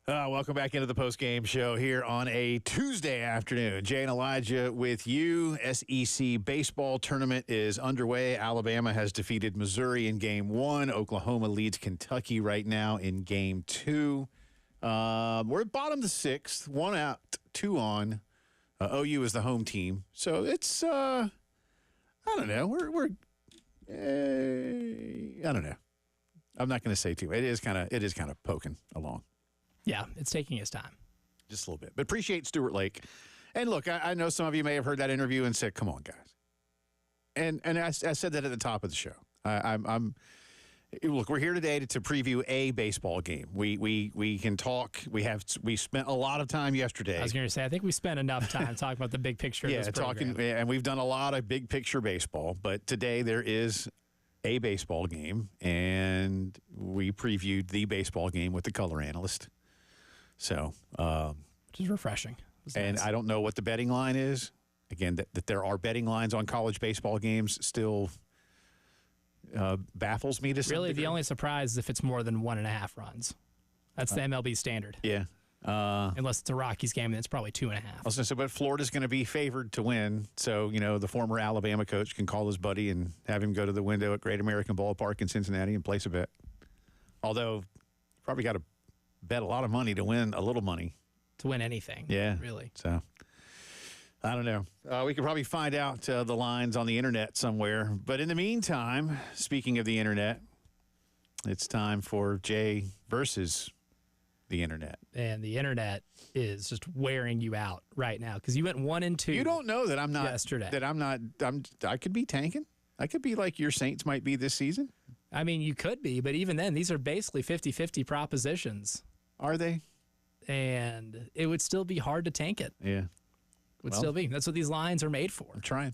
Speaker 1: Welcome back into the Postgame Show here on a Tuesday afternoon. Jay and Elijah with you. SEC baseball tournament is underway. Alabama has defeated Missouri in Game 1. Oklahoma leads Kentucky right now in Game 2. We're at bottom of the 6th. 1 out, 2 on. OU is the home team. So it's, I don't know. I don't know. I'm not going to say too. It is kind of poking along.
Speaker 2: Yeah, it's taking its time.
Speaker 1: Just a little bit. But appreciate Stuart Lake. And look, I know some of you may have heard that interview and said, come on, guys. And I said that at the top of the show. Look, we're here today to preview a baseball game. We can talk. We spent a lot of time yesterday.
Speaker 2: I was going to say, I think we spent enough time talking about the big picture of this program.
Speaker 1: And we've done a lot of big picture baseball. But today there is a baseball game, and we previewed the baseball game with the color analyst. So,
Speaker 2: which is refreshing.
Speaker 1: And nice. I don't know what the betting line is. Again, that there are betting lines on college baseball games still baffles me to some
Speaker 2: Really,
Speaker 1: degree.
Speaker 2: the only surprise is if it's more than 1.5 runs. That's the MLB standard.
Speaker 1: Yeah.
Speaker 2: Unless it's a Rockies game, then it's probably 2.5.
Speaker 1: I was going to say, but Florida's going to be favored to win. So, the former Alabama coach can call his buddy and have him go to the window at Great American Ballpark in Cincinnati and place a bet. Although, probably got to bet a lot of money to win a little money.
Speaker 2: To win anything.
Speaker 1: Yeah.
Speaker 2: Really.
Speaker 1: So, I don't know. We could probably find out the lines on the internet somewhere. But in the meantime, speaking of the internet, it's time for Jay versus the internet.
Speaker 2: And the internet is just wearing you out right now because you went 1 and 2.
Speaker 1: You don't know that I'm not.
Speaker 2: Yesterday.
Speaker 1: I could be tanking. I could be like your Saints might be this season.
Speaker 2: I mean, you could be, but even then, these are basically 50-50 propositions.
Speaker 1: Are they?
Speaker 2: And it would still be hard to tank it.
Speaker 1: Yeah.
Speaker 2: Would still be. That's what these lines are made for.
Speaker 1: I'm trying.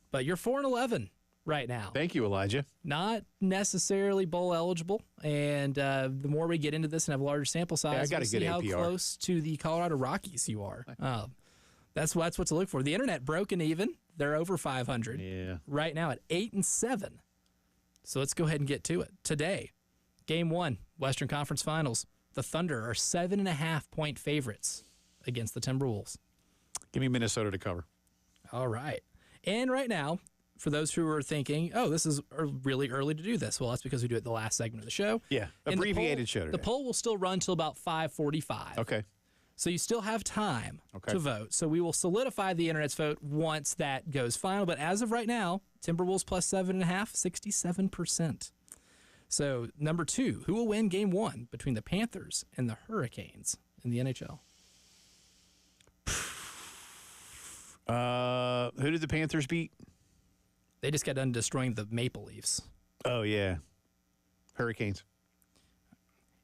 Speaker 2: But you're 4-11 right now.
Speaker 1: Thank you, Elijah.
Speaker 2: Not necessarily bowl eligible. And the more we get into this and have a larger sample size,
Speaker 1: I got
Speaker 2: we'll
Speaker 1: a good
Speaker 2: see how
Speaker 1: APR.
Speaker 2: close to the Colorado Rockies you are. That's what to look for. The internet broken even. They're over 500.
Speaker 1: Yeah.
Speaker 2: Right now at 8-7. So let's go ahead and get to it. Today, Game 1, Western Conference Finals. The Thunder are 7.5-point favorites against the Timberwolves.
Speaker 1: Give me Minnesota to cover.
Speaker 2: All right. And right now, for those who are thinking, oh, this is really early to do this. Well, that's because we do it the last segment of the show.
Speaker 1: Yeah, abbreviated show today.
Speaker 2: The poll will still run till about 5:45.
Speaker 1: Okay.
Speaker 2: So you still have time to vote. So we will solidify the internet's vote once that goes final. But as of right now, Timberwolves plus 7.5, 67%. So number 2, who will win Game 1 between the Panthers and the Hurricanes in the NHL?
Speaker 1: Who did the Panthers beat?
Speaker 2: They just got done destroying the Maple Leafs.
Speaker 1: Oh, yeah. Hurricanes.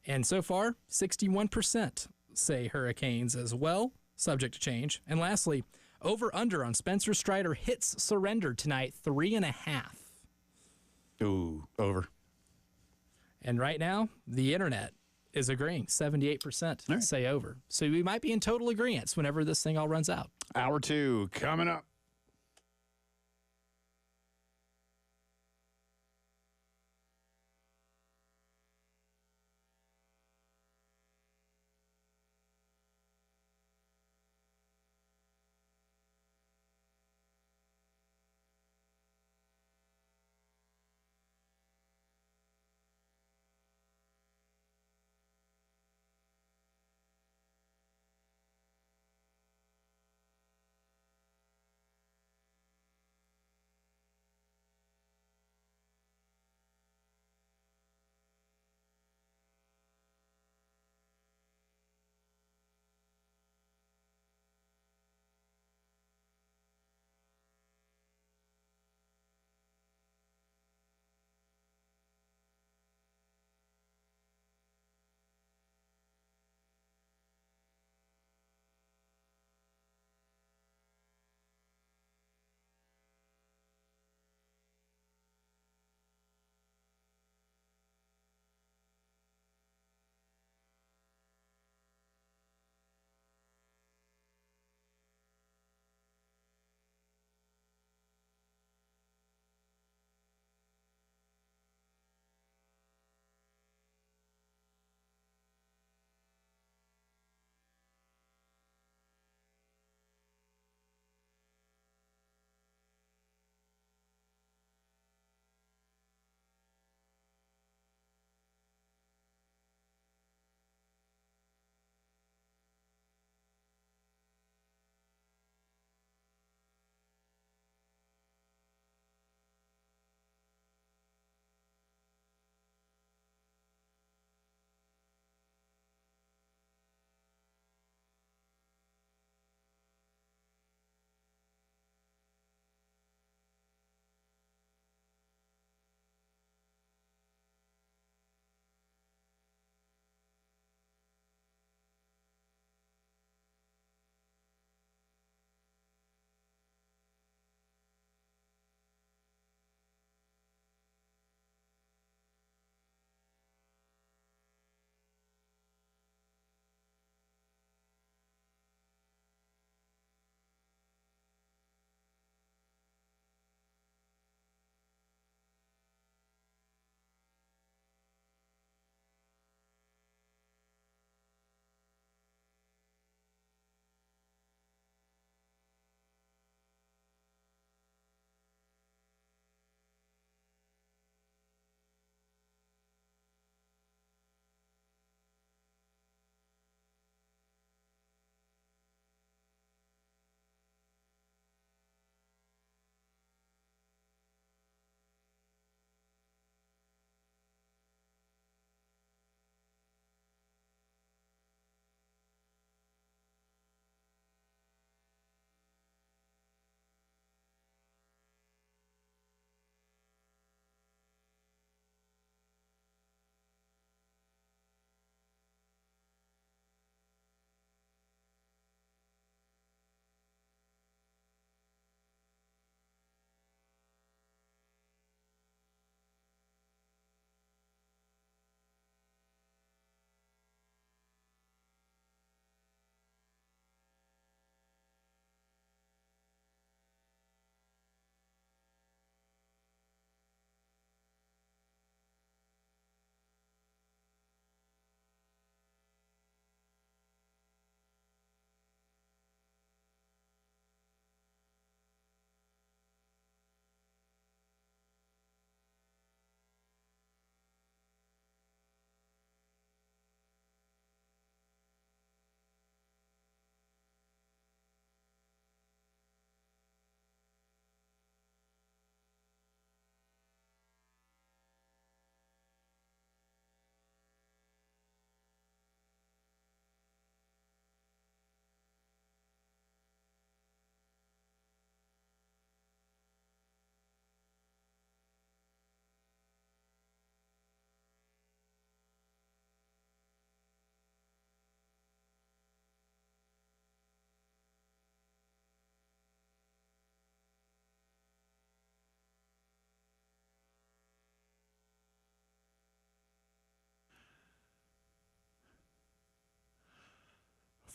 Speaker 2: And so far, 61% say Hurricanes as well, subject to change. And lastly, over-under on Spencer Strider hits surrendered tonight, 3.5.
Speaker 1: Ooh, over.
Speaker 2: And right now, the internet is agreeing. 78% say over. So we might be in total agreement whenever this thing all runs out.
Speaker 1: Hour 2 coming up.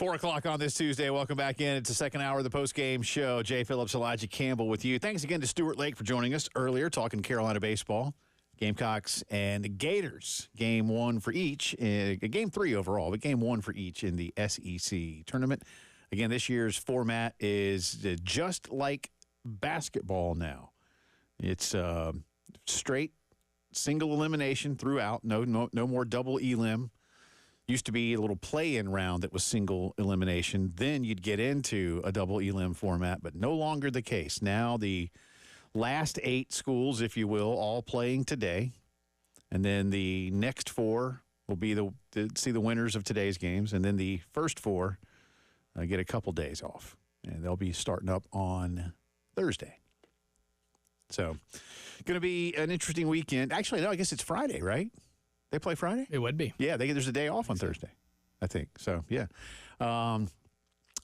Speaker 1: 4 o'clock on this Tuesday. Welcome back in. It's the second hour of the Postgame Show. Jay Phillips, Elijah Campbell with you. Thanks again to Stuart Lake for joining us earlier, talking Carolina baseball. Gamecocks and Gators. Game 1 for each. Game 3 overall, but game 1 for each in the SEC tournament. Again, this year's format is just like basketball now. It's straight single elimination throughout. No more double elim. Used to be a little play-in round that was single elimination. Then you'd get into a double elim format, but no longer the case. Now the last 8 schools, if you will, all playing today. And then the next 4 will be see the winners of today's games. And then the first 4 get a couple days off. And they'll be starting up on Thursday. So going to be an interesting weekend. Actually, no, I guess it's Friday, right? They play Friday?
Speaker 2: It would be.
Speaker 1: Yeah, there's a day off on Thursday, I think. So, yeah.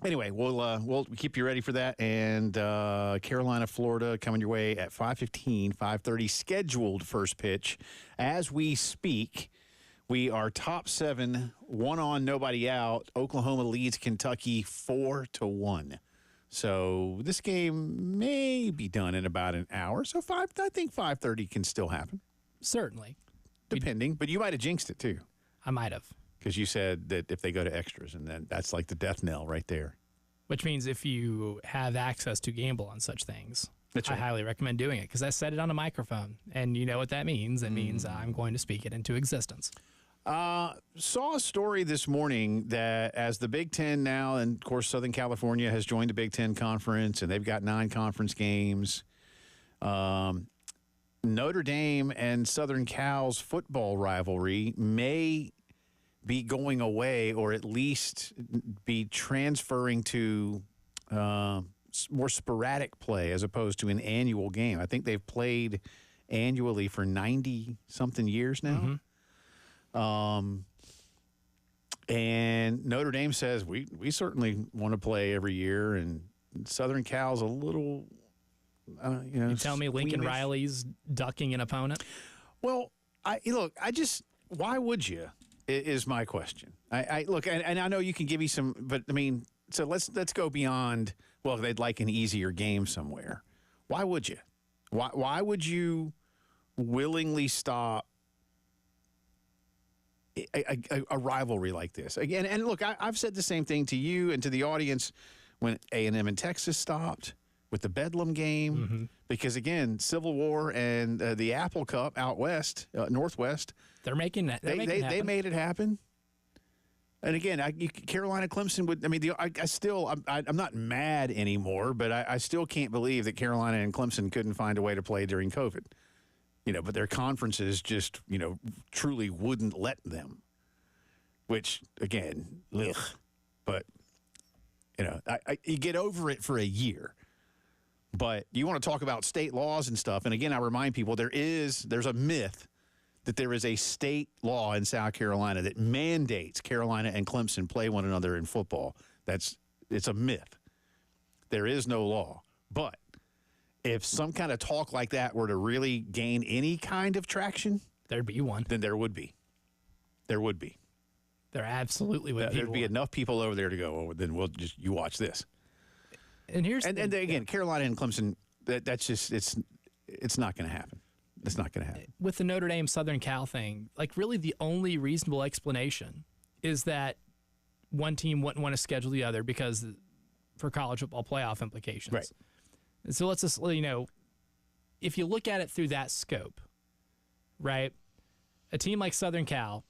Speaker 1: Anyway, we'll keep you ready for that. And Carolina, Florida coming your way at 5:15, 5:30 scheduled first pitch. As we speak, we are top 7, 1 on, nobody out. Oklahoma leads Kentucky 4-1. So this game may be done in about an hour. So I think 5:30 can still happen.
Speaker 2: Certainly.
Speaker 1: Depending, but you might have jinxed it too.
Speaker 2: I might have.
Speaker 1: Because you said that if they go to extras, and then that's like the death knell right there.
Speaker 2: Which means if you have access to gamble on such things, I highly recommend doing it because I said it on a microphone, and you know what that means. It means I'm going to speak it into existence.
Speaker 1: Saw a story this morning that as the Big Ten now, and of course Southern California has joined the Big Ten Conference, and they've got 9 conference games. Notre Dame and Southern Cal's football rivalry may be going away, or at least be transferring to more sporadic play as opposed to an annual game. I think they've played annually for 90-something years now. Mm-hmm. And Notre Dame says, we certainly want to play every year, and Southern Cal's a little...
Speaker 2: you tell me Lincoln Riley's ducking an opponent? Well,
Speaker 1: why would you, is my question. Look, and I know you can give me some, but I mean, so let's go beyond, well, they'd like an easier game somewhere. Why would you? Why would you willingly stop a rivalry like this? Again, and look, I've said the same thing to you and to the audience when A&M and Texas stopped with the Bedlam game, because again, Civil War and the Apple Cup out west, Northwest,
Speaker 2: they're making that.
Speaker 1: They made it happen. And again, Carolina, Clemson would. I mean, I'm not mad anymore, but I still can't believe that Carolina and Clemson couldn't find a way to play during COVID. But their conferences just truly wouldn't let them. Which again, ugh. But you get over it for a year. But you want to talk about state laws and stuff, and again, I remind people there's a myth that there is a state law in South Carolina that mandates Carolina and Clemson play one another in football. It's a myth. There is no law. But if some kind of talk like that were to really gain any kind of traction,
Speaker 2: there'd be one.
Speaker 1: Then there would be. There would be.
Speaker 2: There absolutely would be.
Speaker 1: There'd be enough people over there to go, then you watch this.
Speaker 2: And
Speaker 1: again, Carolina and Clemson, that's just it's not going to happen. It's not going to happen.
Speaker 2: With the Notre Dame Southern Cal thing, like really the only reasonable explanation is that one team wouldn't want to schedule the other because for college football playoff implications.
Speaker 1: Right.
Speaker 2: And so let's just if you look at it through that scope, right? A team like Southern Cal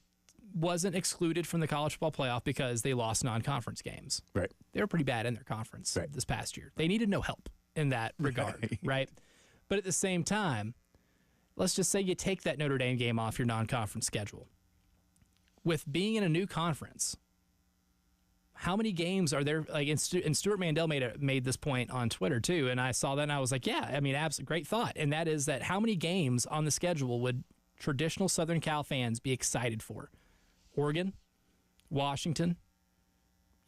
Speaker 2: wasn't excluded from the college football playoff because they lost non-conference games.
Speaker 1: Right.
Speaker 2: They were pretty bad in their conference this past year. They needed no help in that regard, right? But at the same time, let's just say you take that Notre Dame game off your non-conference schedule. With being in a new conference, how many games are there? Like, and Stuart Mandel made this point on Twitter too, and I saw that and I was like, yeah, I mean, great thought. And that is that how many games on the schedule would traditional Southern Cal fans be excited for? Oregon, Washington,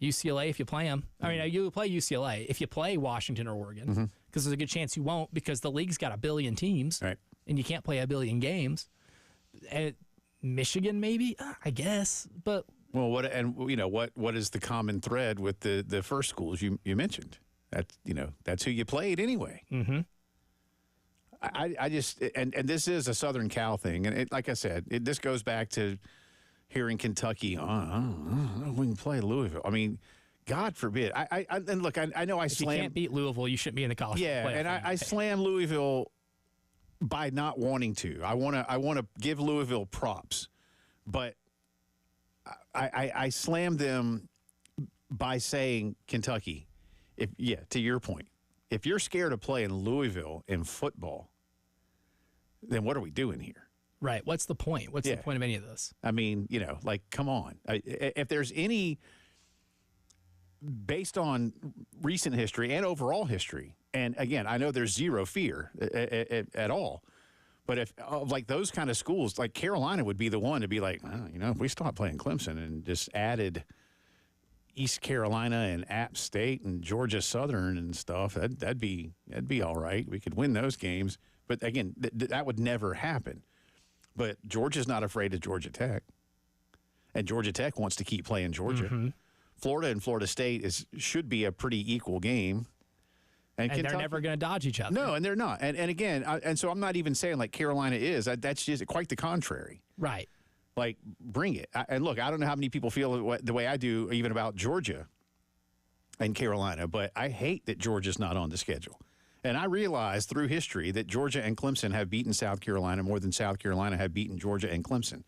Speaker 2: UCLA if you play them. I mean, you play UCLA if you play Washington or Oregon, because there's a good chance you won't because the league's got 1 billion teams,
Speaker 1: right?
Speaker 2: And you can't play 1 billion games. Michigan, maybe, I guess, but
Speaker 1: Well, what is the common thread with the first schools you mentioned? That's who you played anyway.
Speaker 2: Mm-hmm.
Speaker 1: I just and this is a Southern Cal thing, and like I said, this goes back to here in Kentucky. I don't know if we can play Louisville. I mean, God forbid. And look, I know I
Speaker 2: If
Speaker 1: slam.
Speaker 2: you can't beat Louisville, you shouldn't be in the college.
Speaker 1: Yeah,
Speaker 2: playoff
Speaker 1: and I
Speaker 2: anyway.
Speaker 1: slam Louisville by not wanting to. I want to give Louisville props, but I slam them by saying Kentucky. To your point, if you're scared of playing Louisville in football, then what are we doing here?
Speaker 2: Right. What's the point? What's the point of any of this?
Speaker 1: I mean, come on. If there's any, based on recent history and overall history, and again, I know there's zero fear at all, but if like those kind of schools, like Carolina would be the one to be like, if we stopped playing Clemson and just added East Carolina and App State and Georgia Southern and stuff, that'd be all right. We could win those games. But again, that would never happen. But Georgia's not afraid of Georgia Tech. And Georgia Tech wants to keep playing Georgia.
Speaker 2: Mm-hmm.
Speaker 1: Florida and Florida State should be a pretty equal game. And
Speaker 2: they're never going to dodge each other.
Speaker 1: No, and they're not. And again, so I'm not even saying like Carolina is. That's just quite the contrary.
Speaker 2: Right.
Speaker 1: Like, bring it. And look, I don't know how many people feel the way I do even about Georgia and Carolina, but I hate that Georgia's not on the schedule. And I realize through history that Georgia and Clemson have beaten South Carolina more than South Carolina have beaten Georgia and Clemson.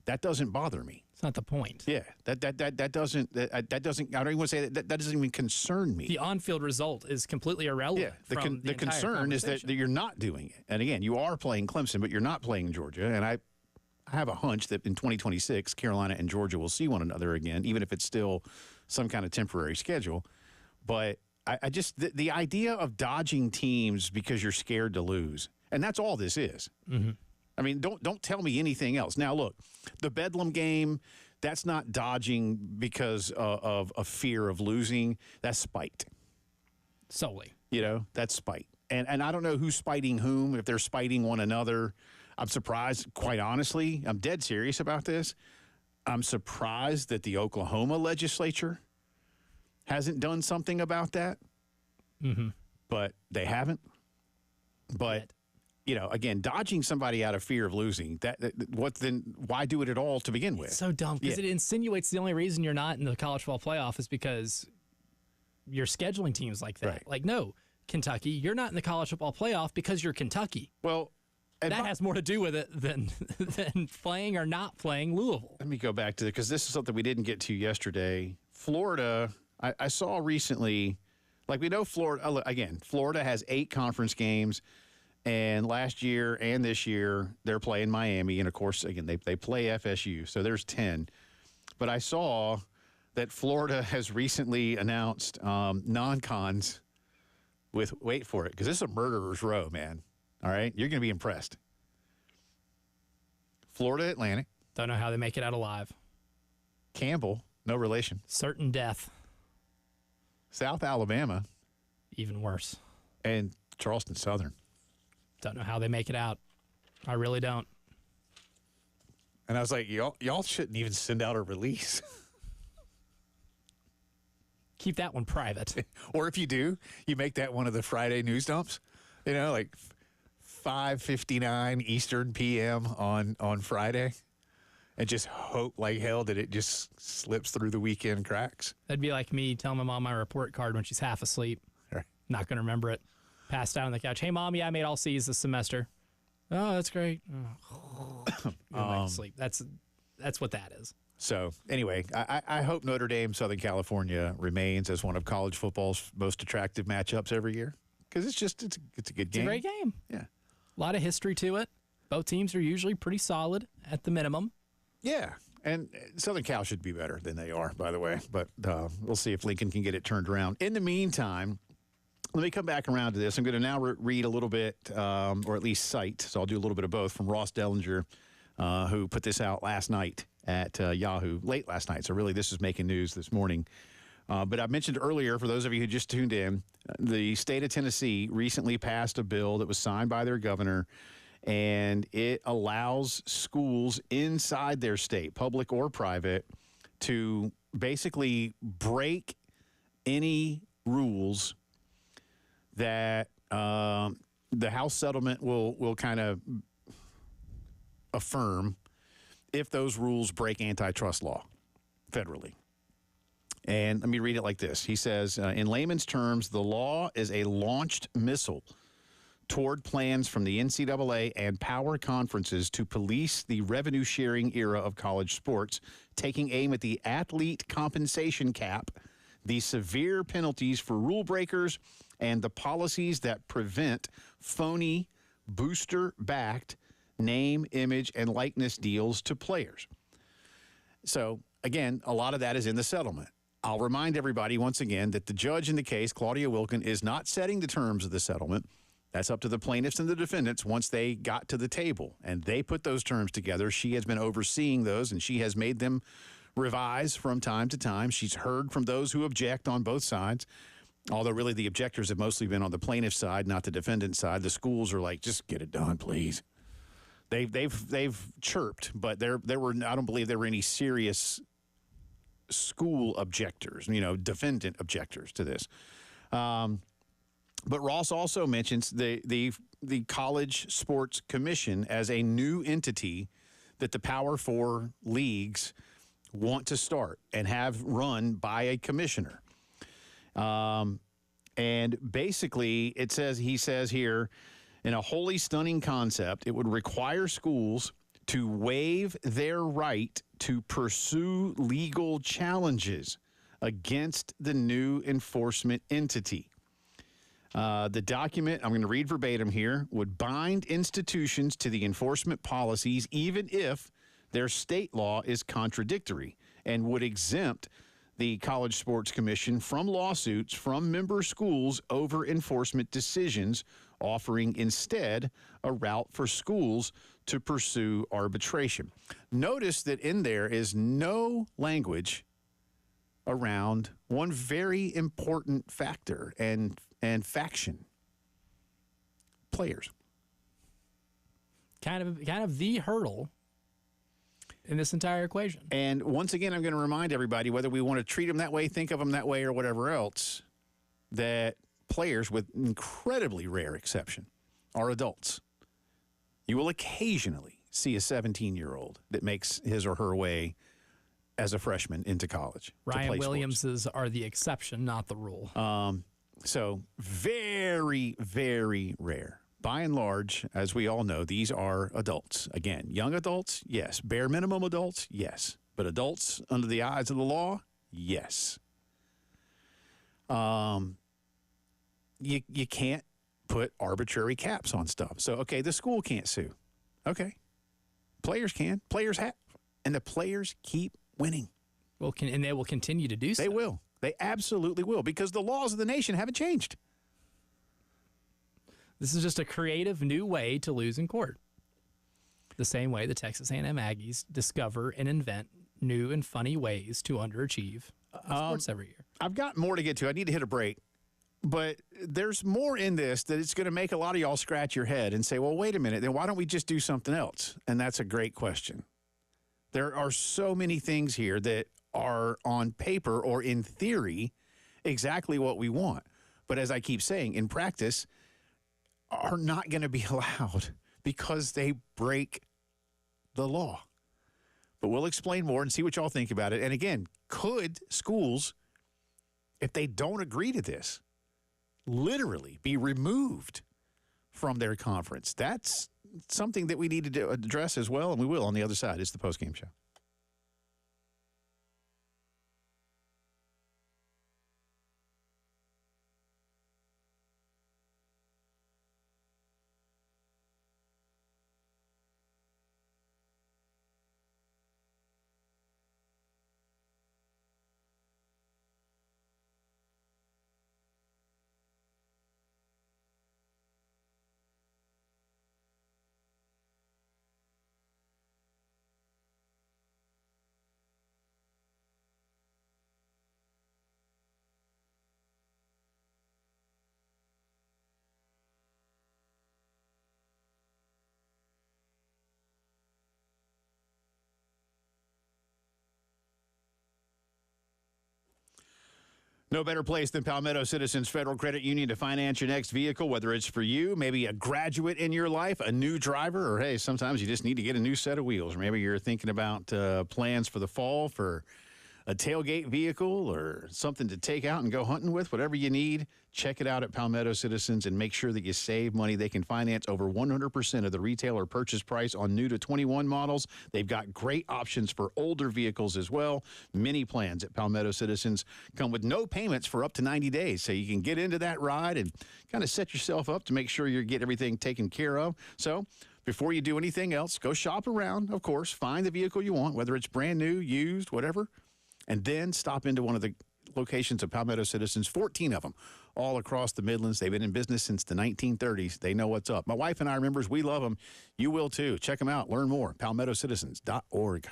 Speaker 1: That doesn't bother me.
Speaker 2: It's not the point.
Speaker 1: Yeah, that doesn't. I don't even want to say that doesn't even concern me.
Speaker 2: The on-field result is completely irrelevant.
Speaker 1: Yeah, the concern is that you're not doing it. And again, you are playing Clemson, but you're not playing Georgia. And I have a hunch that in 2026, Carolina and Georgia will see one another again, even if it's still some kind of temporary schedule. But I just the idea of dodging teams because you're scared to lose, and that's all this is.
Speaker 2: Mm-hmm.
Speaker 1: I mean, don't tell me anything else. Now, look, the Bedlam game, that's not dodging because of a fear of losing. That's spite.
Speaker 2: Solely.
Speaker 1: That's spite. And I don't know who's spiting whom, if they're spiting one another. I'm surprised, quite honestly. I'm dead serious about this. I'm surprised that the Oklahoma legislature hasn't done something about that.
Speaker 2: Mm-hmm.
Speaker 1: But they haven't. But again, dodging somebody out of fear of losing, why do it at all to begin with?
Speaker 2: It's so dumb because it insinuates the only reason you're not in the college football playoff is because you're scheduling teams like that.
Speaker 1: Right.
Speaker 2: Like, no, Kentucky, you're not in the college football playoff because you're Kentucky.
Speaker 1: Well,
Speaker 2: that has more to do with it than playing or not playing Louisville.
Speaker 1: Let me go back to because this is something we didn't get to yesterday. Florida, I saw recently, like we know Florida has 8 conference games. And last year and this year, they're playing Miami. And, of course, again, they play FSU. So there's 10. But I saw that Florida has recently announced non-cons with, wait for it, because this is a murderer's row, man. All right? You're going to be impressed. Florida Atlantic.
Speaker 2: Don't know how they make it out alive.
Speaker 1: Campbell, no relation.
Speaker 2: Certain death.
Speaker 1: South Alabama.
Speaker 2: Even worse.
Speaker 1: And Charleston Southern.
Speaker 2: Don't know how they make it out. I really don't.
Speaker 1: And I was like, y'all shouldn't even send out a release.
Speaker 2: Keep that one private.
Speaker 1: Or if you do, you make that one of the Friday news dumps. Like 5:59 Eastern PM on Friday. And just hope like hell that it just slips through the weekend cracks.
Speaker 2: That'd be like me telling my mom my report card when she's half asleep.
Speaker 1: Right.
Speaker 2: Not going to remember it. Passed out on the couch. Hey, Mom, I made all C's this semester. Oh, that's great. Go back to sleep. That's what that is.
Speaker 1: So, anyway, I hope Notre Dame, Southern California remains as one of college football's most attractive matchups every year. Because it's a good game.
Speaker 2: It's a great game.
Speaker 1: Yeah.
Speaker 2: A lot of history to it. Both teams are usually pretty solid at the minimum.
Speaker 1: Yeah. And Southern Cal should be better than they are, by the way. But we'll see if Lincoln can get it turned around. In the meantime, let me come back around to this. I'm going to now read a little bit, or at least cite, so I'll do a little bit of both, from Ross Dellinger, who put this out last night at Yahoo, late last night. So really this is making news this morning. But I mentioned earlier, for those of you who just tuned in, the state of Tennessee recently passed a bill that was signed by their governor, and it allows schools inside their state, public or private, to basically break any rules that the House settlement will kind of affirm if those rules break antitrust law federally. And let me read it like this. He says, in layman's terms, the law is a launched missile toward plans from the NCAA and power conferences to police the revenue-sharing era of college sports, taking aim at the athlete compensation cap, the severe penalties for rule breakers, and the policies that prevent phony, booster-backed name, image, and likeness deals to players. So, again, a lot of that is in the settlement. I'll remind everybody once again that the judge in the case, Claudia Wilkin, is not setting the terms of the settlement. That's up to the plaintiffs and the defendants once they got to the table, and they put those terms together. She has been overseeing those, and she has made them revise from time to time. She's heard from those who object on both sides, although really the objectors have mostly been on the plaintiff's side, not the defendant's side. The schools are like, just get it done, please. They've chirped, but I don't believe there were any serious school objectors, defendant objectors to this. But Ross also mentions the College Sports Commission as a new entity that the Power Four leagues want to start and have run by a commissioner. And basically, he says here, in a wholly stunning concept, it would require schools to waive their right to pursue legal challenges against the new enforcement entity. The document, I'm going to read verbatim here, would bind institutions to the enforcement policies even if their state law is contradictory, and would exempt the College Sports Commission from lawsuits from member schools over enforcement decisions, offering instead a route for schools to pursue arbitration. Notice that in there is no language around one very important factor and faction: players.
Speaker 2: Kind of the hurdle in this entire equation.
Speaker 1: And once again, I'm going to remind everybody, whether we want to treat them that way, think of them that way, or whatever else, that players, with incredibly rare exception, are adults. You will occasionally see a 17-year-old that makes his or her way as a freshman into college.
Speaker 2: Ryan Williamses are the exception, not the rule.
Speaker 1: So very, very rare. By and large, as we all know, these are adults. Again, young adults, yes. Bare minimum adults, yes. But adults under the eyes of the law, yes. You can't put arbitrary caps on stuff. So, okay, the school can't sue. Okay. Players can. Players have. And the players keep winning.
Speaker 2: Well, and they will continue to do so.
Speaker 1: They will. They absolutely will, because the laws of the nation haven't changed.
Speaker 2: This is just a creative new way to lose in court. The same way the Texas A&M Aggies discover and invent new and funny ways to underachieve in sports every year.
Speaker 1: I've got more to get to. I need to hit a break. But there's more in this that it's going to make a lot of y'all scratch your head and say, well, wait a minute, then why don't we just do something else? And that's a great question. There are so many things here that are on paper or in theory exactly what we want. But as I keep saying, in practice, are not going to be allowed because they break the law. But we'll explain more and see what y'all think about it. And again, could schools, if they don't agree to this, literally be removed from their conference? That's something that we need to address as well, and we will on the other side. It's the Postgame Show. No better place than Palmetto Citizens Federal Credit Union to finance your next vehicle, whether it's for you, maybe a graduate in your life, a new driver, or hey, sometimes you just need to get a new set of wheels. Or maybe you're thinking about plans for the fall for a tailgate vehicle or something to take out and go hunting with, whatever you need. Check it out at Palmetto Citizens and make sure that you save money. They can finance over 100% of the retailer purchase price on new to 21 models. They've got great options for older vehicles as well. Many plans at Palmetto Citizens come with no payments for up to 90 days, so you can get into that ride and kind of set yourself up to make sure you get everything taken care of. So before you do anything else, go shop around, of course, find the vehicle you want, whether it's brand new, used, whatever, and then stop into one of the locations of Palmetto Citizens, 14 of them, all across the Midlands. They've been in business since the 1930s. They know what's up. My wife and I are members. We love them. You will too. Check them out. Learn more. PalmettoCitizens.org.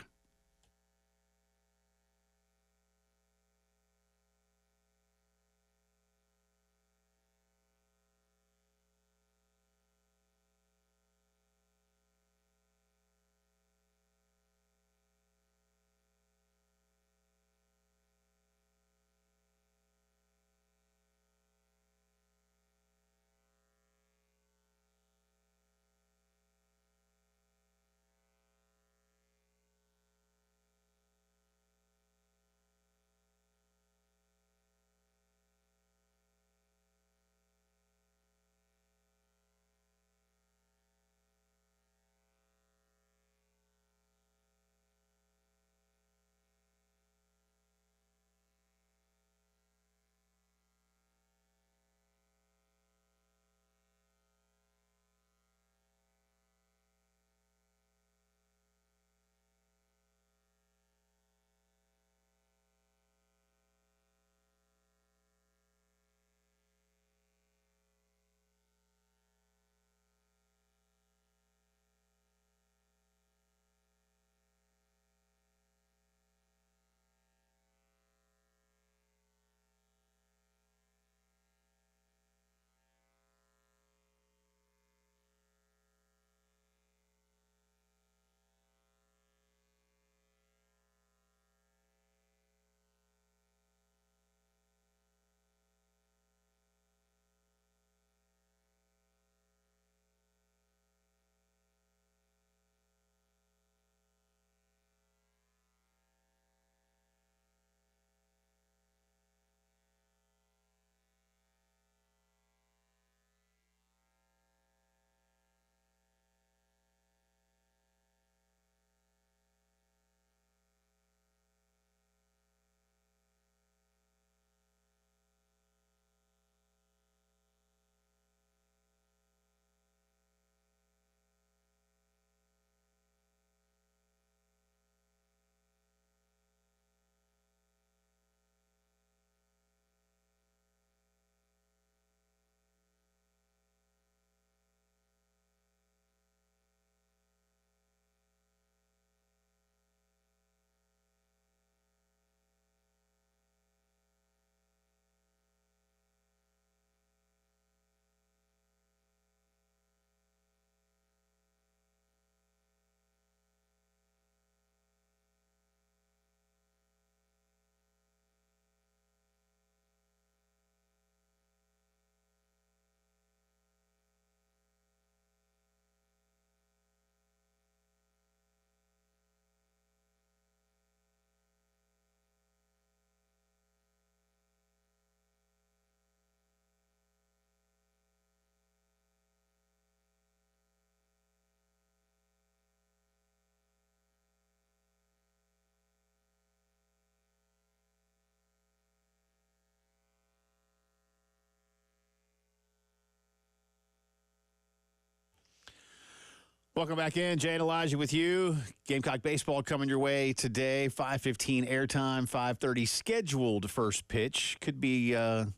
Speaker 1: Welcome back in. Jay and Elijah with you. Gamecock baseball coming your way today. 5:15 airtime, 5:30 scheduled first pitch. Could be a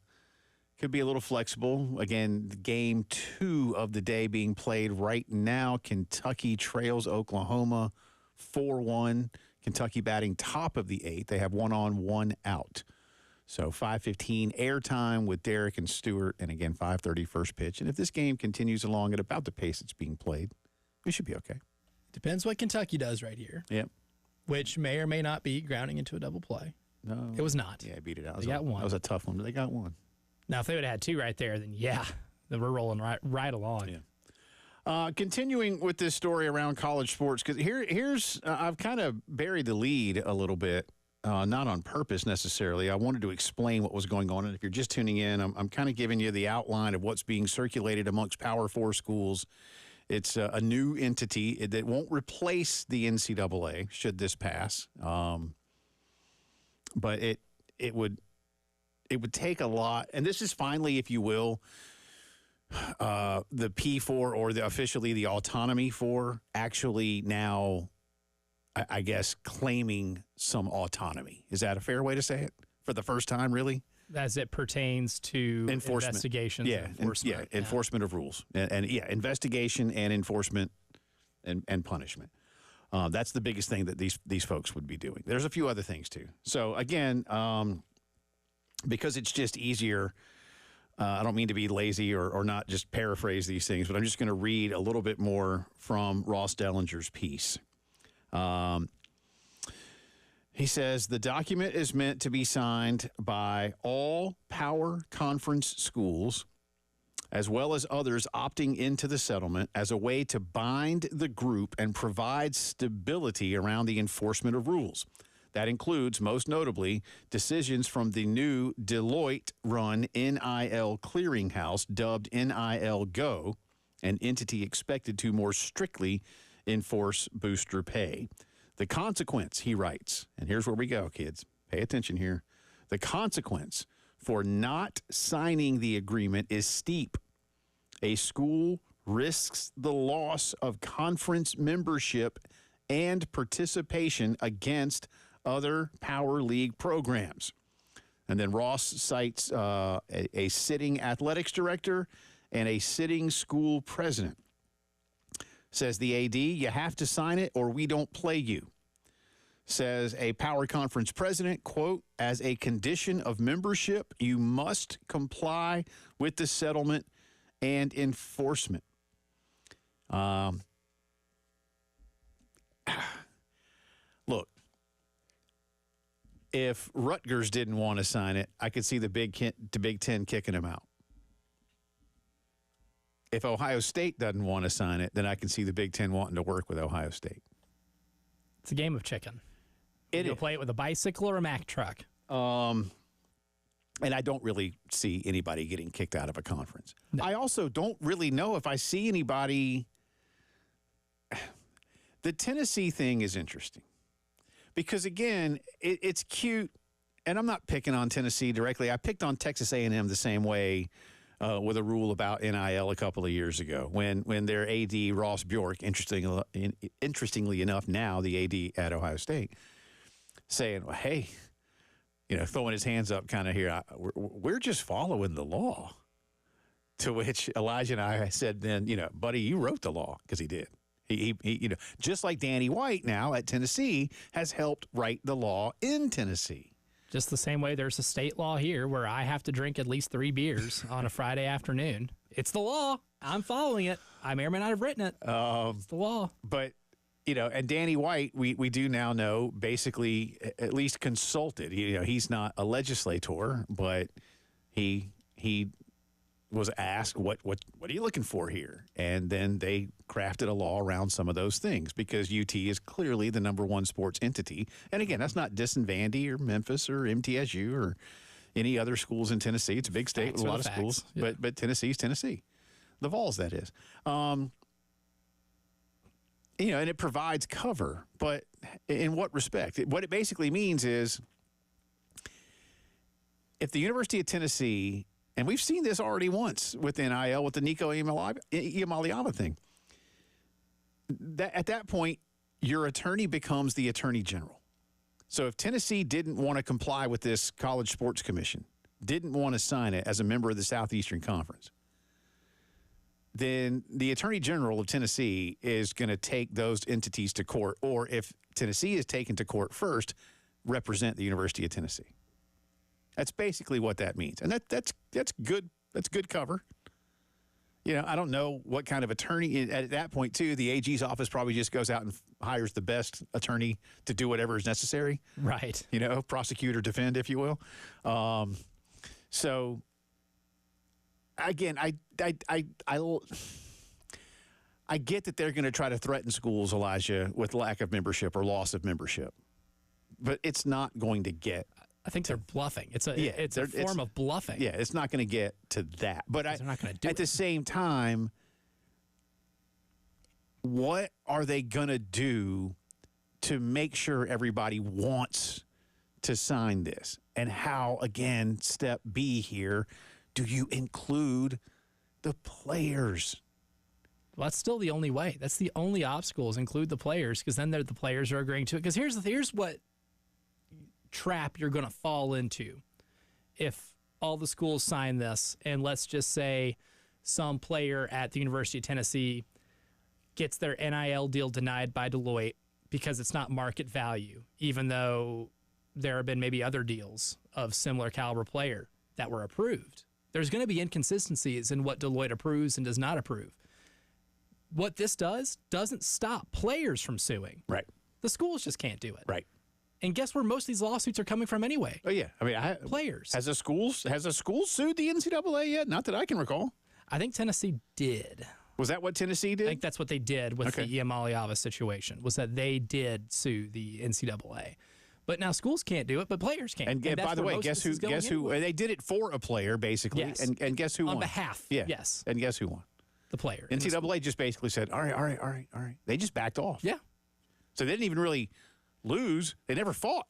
Speaker 1: little flexible. Again, game 2 of the day being played right now. Kentucky trails Oklahoma 4-1. Kentucky batting top of the 8th. They have 1 on, 1 out. So 5:15 airtime with Derek and Stewart. And again, 5:30 first pitch. And if this game continues along at about the pace it's being played, we should be okay.
Speaker 2: Depends what Kentucky does right here.
Speaker 1: Yep.
Speaker 2: Which may or may not be grounding into a double play.
Speaker 1: No.
Speaker 2: It was not.
Speaker 1: Yeah, beat it out.
Speaker 2: They got one.
Speaker 1: That was a tough one, but they got one.
Speaker 2: Now, if they would have had two right there, then then we're rolling right along.
Speaker 1: Yeah. Continuing with this story around college sports, because here's I've kind of buried the lead a little bit, not on purpose necessarily. I wanted to explain what was going on, and if you're just tuning in, I'm kind of giving you the outline of what's being circulated amongst Power 4 schools. It's a new entity that won't replace the NCAA should this pass, but it would take a lot, and this is finally, if you will, the P4 or officially the autonomy for actually now, I guess, claiming some autonomy. Is that a fair way to say it? For the first time, really?
Speaker 2: As it pertains to investigations and enforcement.
Speaker 1: Enforcement of rules. And investigation and enforcement and punishment. That's the biggest thing that these folks would be doing. There's a few other things, too. So, again, because it's just easier, I don't mean to be lazy or not just paraphrase these things, but I'm just going to read a little bit more from Ross Dellinger's piece. He says, the document is meant to be signed by all Power Conference schools, as well as others opting into the settlement, as a way to bind the group and provide stability around the enforcement of rules. That includes, most notably, decisions from the new Deloitte-run NIL clearinghouse, dubbed NIL Go, an entity expected to more strictly enforce booster pay. The consequence, he writes, and here's where we go, kids. Pay attention here. The consequence for not signing the agreement is steep. A school risks the loss of conference membership and participation against other Power League programs. And then Ross cites a sitting athletics director and a sitting school president. Says the AD, you have to sign it or we don't play you. Says a Power Conference president, quote, as a condition of membership, you must comply with the settlement and enforcement. Look, if Rutgers didn't want to sign it, I could see the Big Ten kicking him out. If Ohio State doesn't want to sign it, then I can see the Big Ten wanting to work with Ohio State.
Speaker 2: It's a game of chicken.
Speaker 1: You'll
Speaker 2: play it with a bicycle or a Mack truck.
Speaker 1: And I don't really see anybody getting kicked out of a conference. No. I also don't really know if I see anybody. The Tennessee thing is interesting because, again, it's cute, and I'm not picking on Tennessee directly. I picked on Texas A&M the same way with a rule about NIL a couple of years ago when their AD, Ross Bjork, interestingly enough, now the AD at Ohio State, saying, well, hey, throwing his hands up kind of here, we're just following the law. To which Elijah and I said then, buddy, you wrote the law, because he did. He just like Danny White now at Tennessee has helped write the law in Tennessee.
Speaker 2: Just the same way there's a state law here where I have to drink at least 3 beers on a Friday afternoon. It's the law. I'm following it. I may or may not have written it. It's the law.
Speaker 1: But, and Danny White, we do now know, basically at least consulted. He's not a legislator, but he was asked, what are you looking for here? And then they crafted a law around some of those things because UT is clearly the #1 sports entity. And again, that's not dissing Vandy or Memphis or MTSU or any other schools in Tennessee. It's a big state with a lot of schools, yeah. but Tennessee's Tennessee. The Vols, that is. And it provides cover, but in what respect? What it basically means is if the University of Tennessee, and we've seen this already once with NIL, with the Nico Iamaleava thing, at that point, your attorney becomes the attorney general. So if Tennessee didn't want to comply with this College Sports Commission, didn't want to sign it as a member of the Southeastern Conference, then the attorney general of Tennessee is going to take those entities to court, or if Tennessee is taken to court first, represent the University of Tennessee. That's basically what that means. And that's good. That's good cover. You know, I don't know what kind of attorney at that point, too. The AG's office probably just goes out and hires the best attorney to do whatever is necessary.
Speaker 2: Right.
Speaker 1: You know, prosecute or defend, if you will. So, again, I get that they're going to try to threaten schools, Elijah, with lack of membership or loss of membership. But it's not going to get.
Speaker 2: I think they're bluffing. It's a form of bluffing.
Speaker 1: Yeah, it's not going to get to that. But
Speaker 2: they're not going to do
Speaker 1: at the same time, what are they going to do to make sure everybody wants to sign this? And how, again, step B here, do you include the players?
Speaker 2: Well, that's still the only way. That's the only obstacle is include the players, because then the players are agreeing to it. Because here's what trap you're going to fall into if all the schools sign this, and let's just say some player at the University of Tennessee gets their NIL deal denied by Deloitte because it's not market value, even though there have been maybe other deals of similar caliber player that were approved. There's going to be inconsistencies in what Deloitte approves and does not approve. What this doesn't stop players from suing.
Speaker 1: Right.
Speaker 2: The schools just can't do it.
Speaker 1: Right.
Speaker 2: And guess where most of these lawsuits are coming from anyway?
Speaker 1: Oh, yeah. I mean,
Speaker 2: players.
Speaker 1: Has a school sued the NCAA yet? Not that I can recall.
Speaker 2: I think Tennessee did.
Speaker 1: Was that what Tennessee did?
Speaker 2: I think that's what they did with the Ian Maliava situation, was that they did sue the NCAA. But now schools can't do it, but players can.
Speaker 1: And by the way, guess who? They did it for a player, basically.
Speaker 2: Yes.
Speaker 1: And guess who won?
Speaker 2: On behalf.
Speaker 1: Yeah.
Speaker 2: Yes.
Speaker 1: And guess who won?
Speaker 2: The player.
Speaker 1: NCAA just basically said, all right. They just backed off.
Speaker 2: Yeah.
Speaker 1: So they didn't even really lose. They never fought.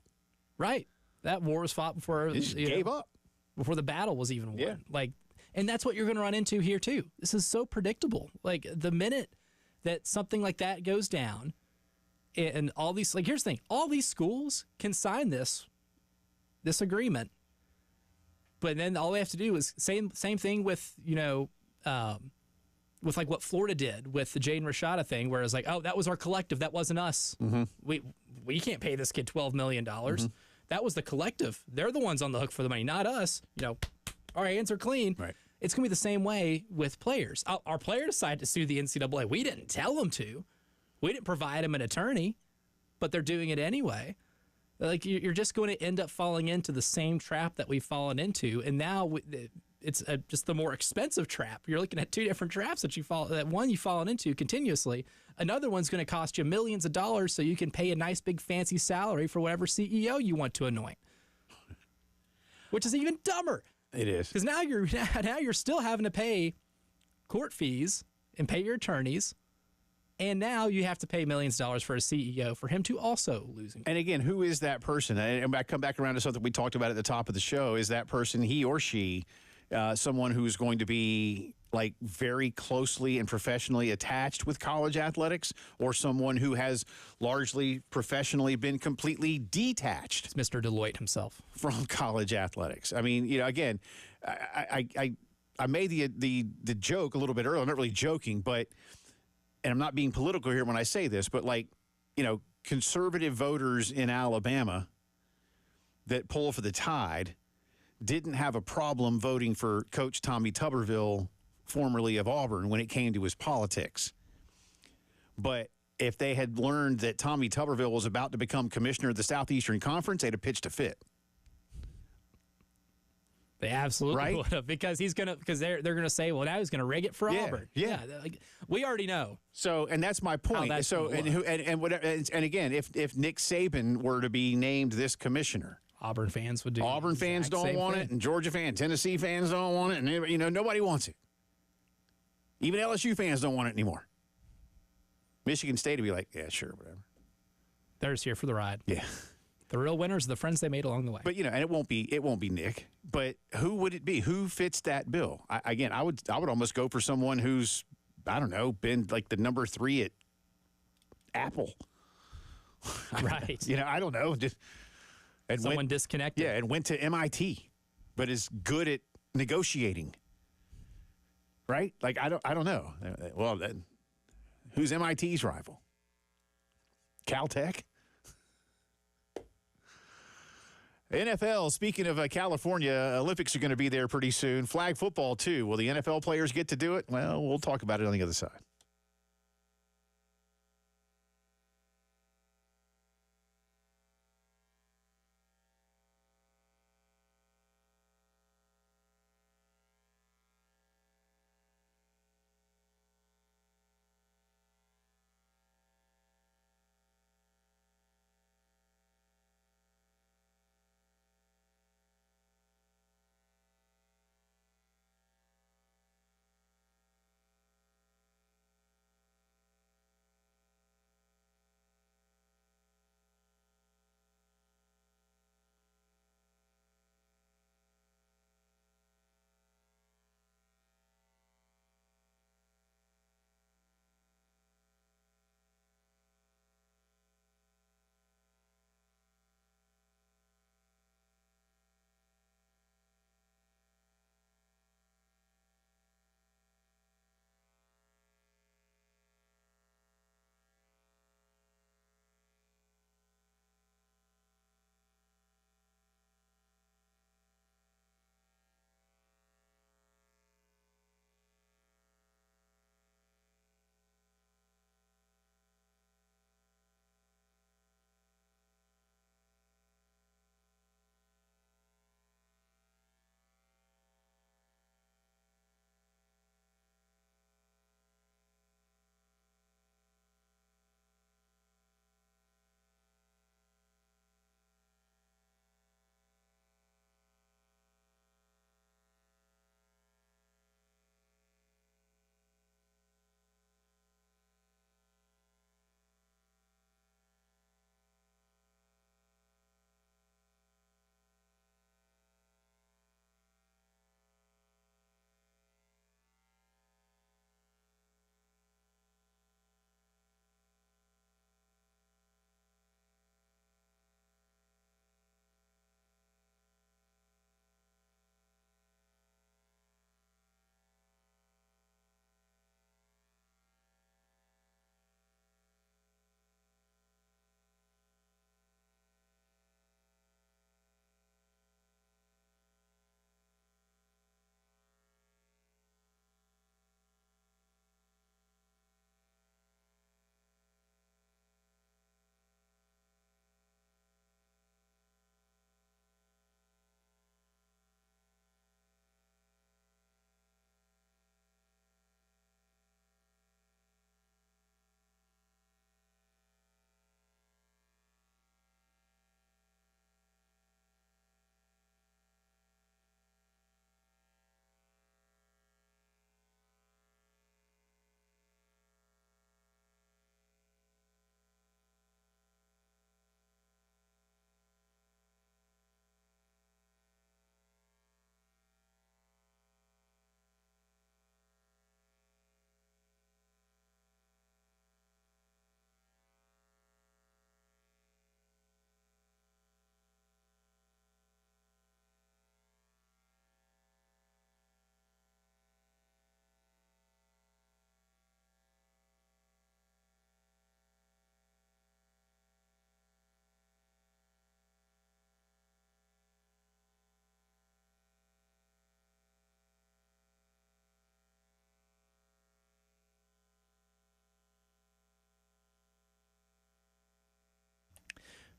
Speaker 2: Right. That war was fought before
Speaker 1: They just gave up.
Speaker 2: Before the battle was even won.
Speaker 1: Yeah.
Speaker 2: And that's what you're going to run into here too. This is so predictable. Like the minute that something like that goes down, and all these, like, here's the thing, all these schools can sign this agreement, but then all they have to do is same thing with, with like what Florida did with the Jaden Rashada thing, where it's like, oh, that was our collective, that wasn't us.
Speaker 1: Mm-hmm.
Speaker 2: We can't pay this kid $12 million. Mm-hmm. That was the collective. They're the ones on the hook for the money, not us. Our hands are clean.
Speaker 1: Right.
Speaker 2: It's going to be the same way with players. Our player decided to sue the NCAA. We didn't tell them to. We didn't provide them an attorney, but they're doing it anyway. Like, you're just going to end up falling into the same trap that we've fallen into, and now it's just the more expensive trap. You're looking at two different traps that one you've fallen into continuously. Another one's going to cost you millions of dollars so you can pay a nice big fancy salary for whatever CEO you want to anoint, which is even dumber.
Speaker 1: It is.
Speaker 2: Because now you're still having to pay court fees and pay your attorneys, and now you have to pay millions of dollars for a CEO for him to also lose.
Speaker 1: And again, who is that person? And I come back around to something we talked about at the top of the show. Is that person, he or she, someone who's going to be like very closely and professionally attached with college athletics, or someone who has largely professionally been completely detached?
Speaker 2: It's Mr. Deloitte himself
Speaker 1: from college athletics. I mean, again, I made the joke a little bit earlier. I'm not really joking, but, and I'm not being political here when I say this, but conservative voters in Alabama that pull for the Tide didn't have a problem voting for Coach Tommy Tuberville, formerly of Auburn, when it came to his politics. But if they had learned that Tommy Tuberville was about to become commissioner of the Southeastern Conference, they'd have pitched a fit.
Speaker 2: They absolutely would have, because they're going to say, well, now he's going to rig it for Auburn.
Speaker 1: Yeah.
Speaker 2: We already know.
Speaker 1: So, and that's my point. And again, if Nick Saban were to be named this commissioner,
Speaker 2: Auburn fans would do.
Speaker 1: Auburn fans don't want it, and Georgia fans, Tennessee fans don't want it, and nobody wants it. Even LSU fans don't want it anymore. Michigan State would be like, yeah, sure, whatever. They're
Speaker 2: just here for the ride.
Speaker 1: Yeah.
Speaker 2: The real winners are the friends they made along the way.
Speaker 1: But and it won't be Nick. But who would it be? Who fits that bill? I would almost go for someone who's, I don't know, been like the number 3 at Apple.
Speaker 2: Right.
Speaker 1: I don't know.
Speaker 2: Someone disconnected.
Speaker 1: Yeah, and went to MIT, but is good at negotiating. Right? Like, I don't know. Well, then, who's MIT's rival? Caltech? NFL, speaking of California, Olympics are going to be there pretty soon. Flag football, too. Will the NFL players get to do it? Well, we'll talk about it on the other side.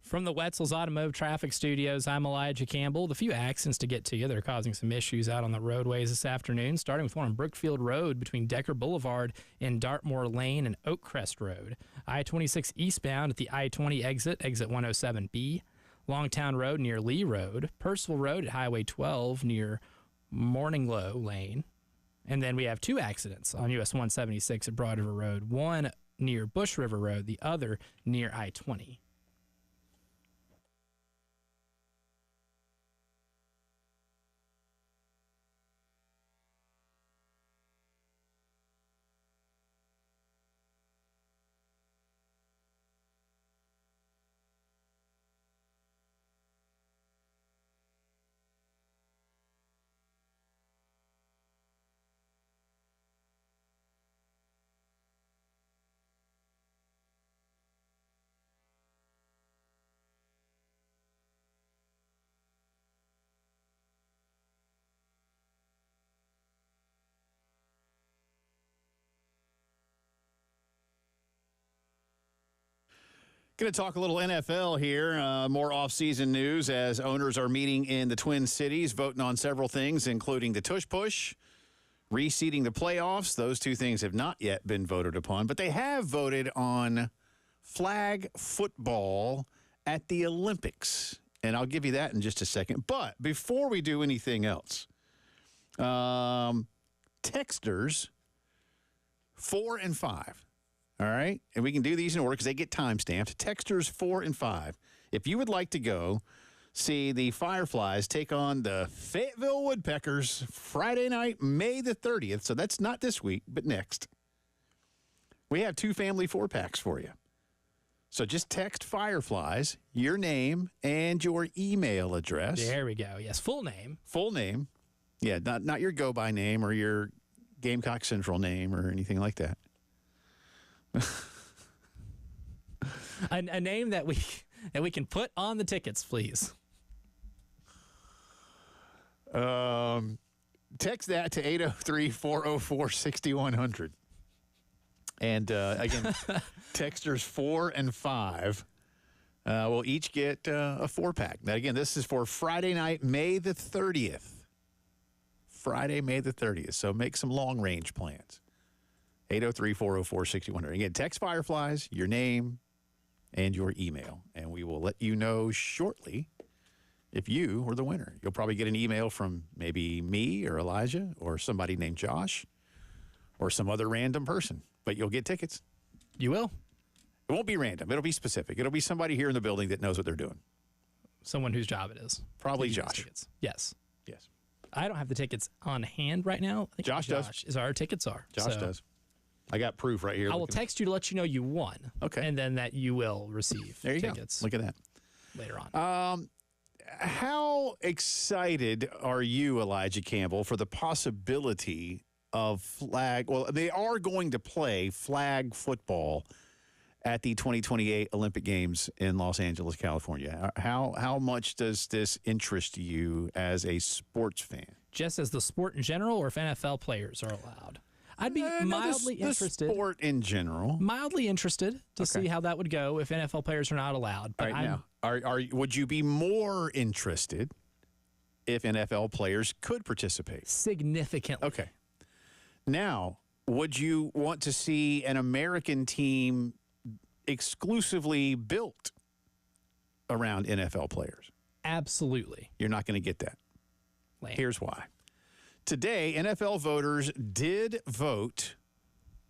Speaker 2: From the Wetzel's Automotive Traffic Studios, I'm Elijah Campbell. The few accidents to get to you that are causing some issues out on the roadways this afternoon, starting with one on Brookfield Road between Decker Boulevard and Dartmoor Lane and Oakcrest Road. I-26 eastbound at the I-20 exit 107B. Longtown Road near Lee Road. Purcell Road at Highway 12 near Morninglow Lane. And then we have two accidents on US 176 at Broad River Road, one near Bush River Road, the other near I-20.
Speaker 1: Going to talk a little NFL here. More off-season news as owners are meeting in the Twin Cities, voting on several things, including the tush push, reseeding the playoffs. Those two things have not yet been voted upon, but they have voted on flag football at the Olympics. And I'll give you that in just a second. But before we do anything else, texters 4 and 5. All right? And we can do these in order because they get time-stamped. Texters 4 and 5. If you would like to go see the Fireflies take on the Fayetteville Woodpeckers Friday night, May the 30th. So that's not this week, but next. We have 2 family 4-packs for you. So just text Fireflies, your name, and your email address.
Speaker 2: There we go. Yes, full name.
Speaker 1: Full name. Yeah, not your go-by name or your Gamecock Central name or anything like that.
Speaker 2: A name that we can put on the tickets, please.
Speaker 1: Text that to 803-404-6100. And again, texters 4 and 5 will each get a 4-pack. Now, again, this is for Friday night, May the 30th. Friday, May the 30th. So make some long-range plans. 803-404-6100. Again, text Fireflies, your name, and your email. And we will let you know shortly if you were the winner. You'll probably get an email from maybe me or Elijah or somebody named Josh or some other random person. But you'll get tickets.
Speaker 2: You will?
Speaker 1: It won't be random. It'll be specific. It'll be somebody here in the building that knows what they're doing.
Speaker 2: Someone whose job it is.
Speaker 1: Probably
Speaker 2: to give us
Speaker 1: Josh.
Speaker 2: tickets. Yes.
Speaker 1: Yes.
Speaker 2: I don't have the tickets on hand right now. I think
Speaker 1: Josh does.
Speaker 2: Is our tickets are.
Speaker 1: Josh
Speaker 2: So
Speaker 1: does. I got proof right here.
Speaker 2: I will text you to let you know you won.
Speaker 1: Okay.
Speaker 2: And then that you will receive
Speaker 1: there you
Speaker 2: tickets
Speaker 1: go. Look at that.
Speaker 2: later on.
Speaker 1: How excited are you, Elijah Campbell, for the possibility of flag? Well, they are going to play flag football at the 2028 Olympic Games in Los Angeles, California. How much does this interest you as a sports fan?
Speaker 2: Just as the sport in general, or if NFL players are allowed? I'd be mildly interested.
Speaker 1: The sport in general.
Speaker 2: Mildly interested to see how that would go if NFL players are not allowed. But
Speaker 1: All right, now, would you be more interested if NFL players could participate?
Speaker 2: Significantly.
Speaker 1: Okay. Now, would you want to see an American team exclusively built around NFL players?
Speaker 2: Absolutely.
Speaker 1: You're not going to get that.
Speaker 2: Lame.
Speaker 1: Here's why. Today, NFL voters did vote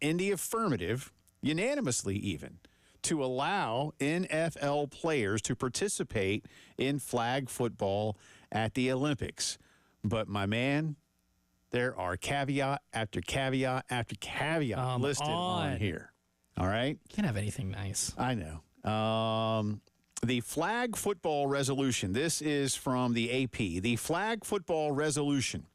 Speaker 1: in the affirmative, unanimously even, to allow NFL players to participate in flag football at the Olympics. But, my man, there are caveat after caveat after caveat listed on here. All right?
Speaker 2: Can't have anything nice.
Speaker 1: I know. The flag football resolution, this is from the AP. The flag football resolution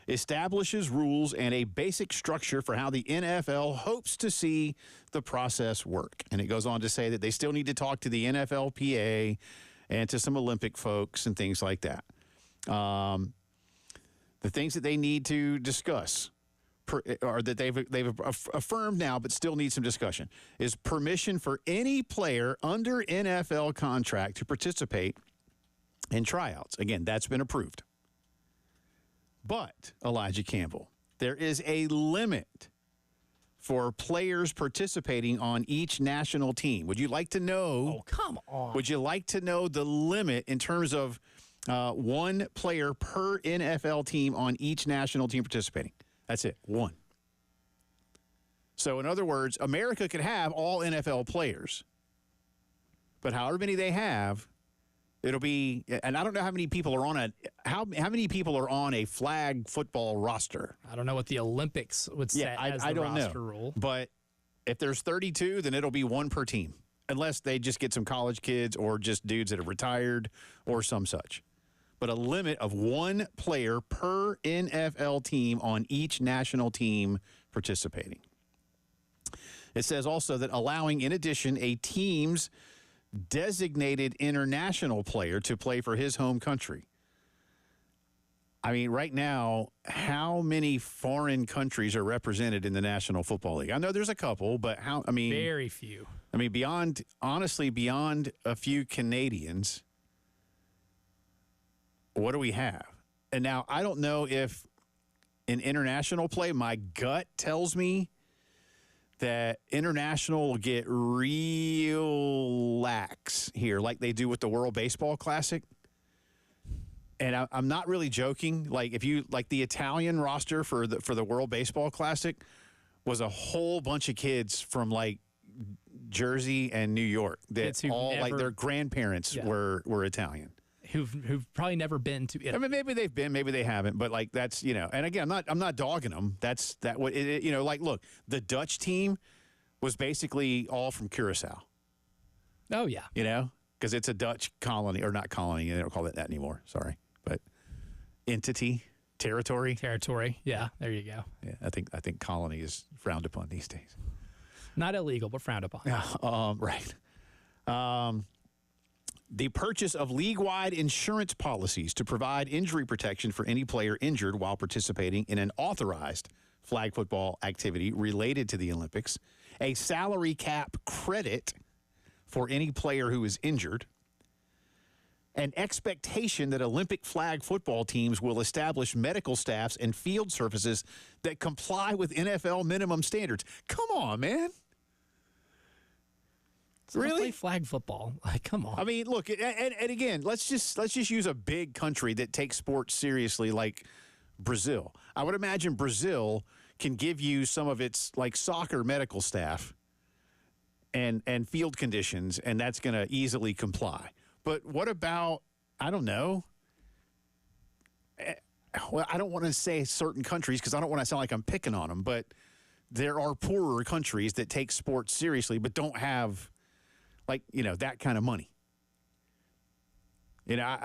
Speaker 1: establishes rules and a basic structure for how the NFL hopes to see the process work. And it goes on to say that they still need to talk to the NFLPA and to some Olympic folks and things like that. The things that they need to discuss or that they've affirmed now but still need some discussion is permission for any player under NFL contract to participate in tryouts. Again, that's been approved. But, Elijah Campbell, there is a limit for players participating on each national team. Would you like to know?
Speaker 2: Oh, come on.
Speaker 1: Would you like to know the limit in terms of one player per NFL team on each national team participating? That's it, one. So, in other words, America could have all NFL players, but however many they have, it'll be, and I don't know how many people are on how many people are on a flag football roster.
Speaker 2: I don't know what the Olympics would set as the roster rule.
Speaker 1: But if there's 32, then it'll be one per team, unless they just get some college kids or just dudes that have retired or some such. But a limit of one player per NFL team on each national team participating. It says also that allowing, in addition, a team's designated international player to play for his home country. I mean, right now, how many foreign countries are represented in the National Football League? I know there's a couple, but
Speaker 2: very few.
Speaker 1: I mean, beyond a few Canadians, what do we have? And now I don't know if in international play, my gut tells me that international will get real lax here, like they do with the World Baseball Classic. And I'm not really joking. Like if you like the Italian roster for the World Baseball Classic was a whole bunch of kids from like Jersey and New York that all like their grandparents were Italian.
Speaker 2: Who've probably never been to Italy.
Speaker 1: I mean, maybe they've been, maybe they haven't, but like that's, you know, and again, I'm not dogging them. That's what it, you know, like look, the Dutch team was basically all from Curacao.
Speaker 2: Oh yeah.
Speaker 1: You know, because it's a Dutch colony, or not colony, they don't call it that anymore. Sorry. But territory.
Speaker 2: Yeah, there you go.
Speaker 1: Yeah, I think colony is frowned upon these days.
Speaker 2: Not illegal, but frowned upon.
Speaker 1: Yeah, right. The purchase of league-wide insurance policies to provide injury protection for any player injured while participating in an authorized flag football activity related to the Olympics, a salary cap credit for any player who is injured, an expectation that Olympic flag football teams will establish medical staffs and field services that comply with NFL minimum standards. Come on, man. Really?
Speaker 2: Play flag football. Like, come on.
Speaker 1: I mean, look, and again, let's just use a big country that takes sports seriously, like Brazil. I would imagine Brazil can give you some of its like soccer medical staff and field conditions, and that's going to easily comply. But what about, I don't know. Well, I don't want to say certain countries because I don't want to sound like I'm picking on them, but there are poorer countries that take sports seriously but don't have, like, you know, that kind of money. You know,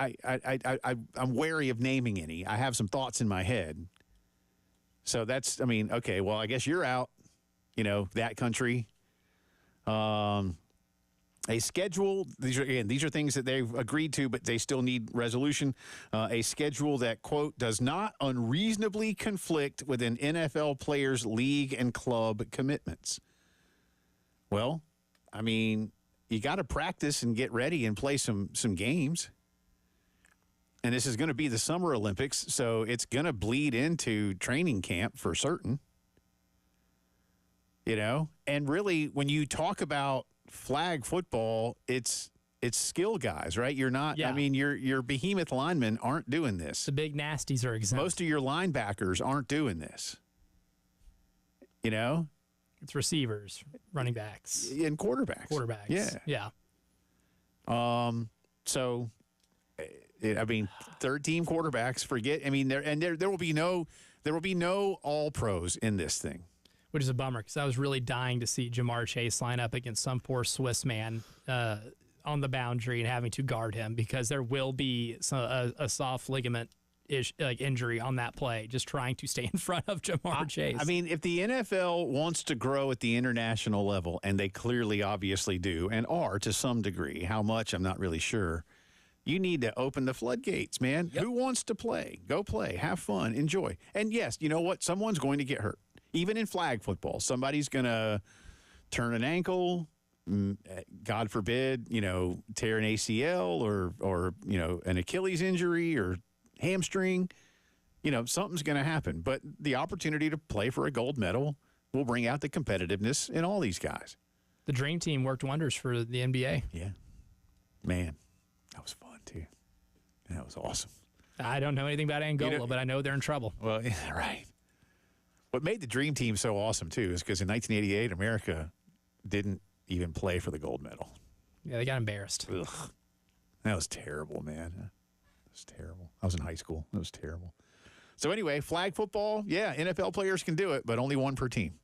Speaker 1: I'm wary of naming any. I have some thoughts in my head. So that's, I mean, okay, well, I guess you're out, you know, that country. A schedule, these are things that they've agreed to, but they still need resolution. A schedule that, quote, does not unreasonably conflict with an NFL player's league and club commitments. Well, I mean, you got to practice and get ready and play some games. And this is going to be the Summer Olympics, so it's going to bleed into training camp for certain. You know? And really, when you talk about flag football, it's skill guys, right? You're not, I mean, your behemoth linemen aren't doing this.
Speaker 2: The big nasties are exempt.
Speaker 1: Most of your linebackers aren't doing this. You know?
Speaker 2: It's receivers, running backs.
Speaker 1: And quarterbacks.
Speaker 2: Yeah.
Speaker 1: So, I mean, third-team quarterbacks, forget. I mean, there will be no all-pros in this thing.
Speaker 2: Which is a bummer because I was really dying to see Jamar Chase line up against some poor Swiss man on the boundary and having to guard him because there will be a soft ligament injury on that play, just trying to stay in front of Jamar Chase.
Speaker 1: I mean, if the NFL wants to grow at the international level, and they clearly obviously do and are to some degree, how much I'm not really sure, you need to open the floodgates, man. Yep. Who wants to play? Go play. Have fun. Enjoy. And yes, you know what? Someone's going to get hurt. Even in flag football, somebody's going to turn an ankle, God forbid, you know, tear an ACL or you know, an Achilles injury or hamstring. You know, something's going to happen. But the opportunity to play for a gold medal will bring out the competitiveness in all these guys.
Speaker 2: The Dream Team worked wonders for the NBA.
Speaker 1: Yeah. Man, that was fun, too. That was awesome.
Speaker 2: I don't know anything about Angola, but I know they're in trouble.
Speaker 1: Well, yeah, right. What made the Dream Team so awesome, too, is because in 1988, America didn't even play for the gold medal.
Speaker 2: Yeah, they got embarrassed.
Speaker 1: Ugh. That was terrible, man. That was terrible. I was in high school. That was terrible. So anyway, flag football, yeah, NFL players can do it, but only one per team.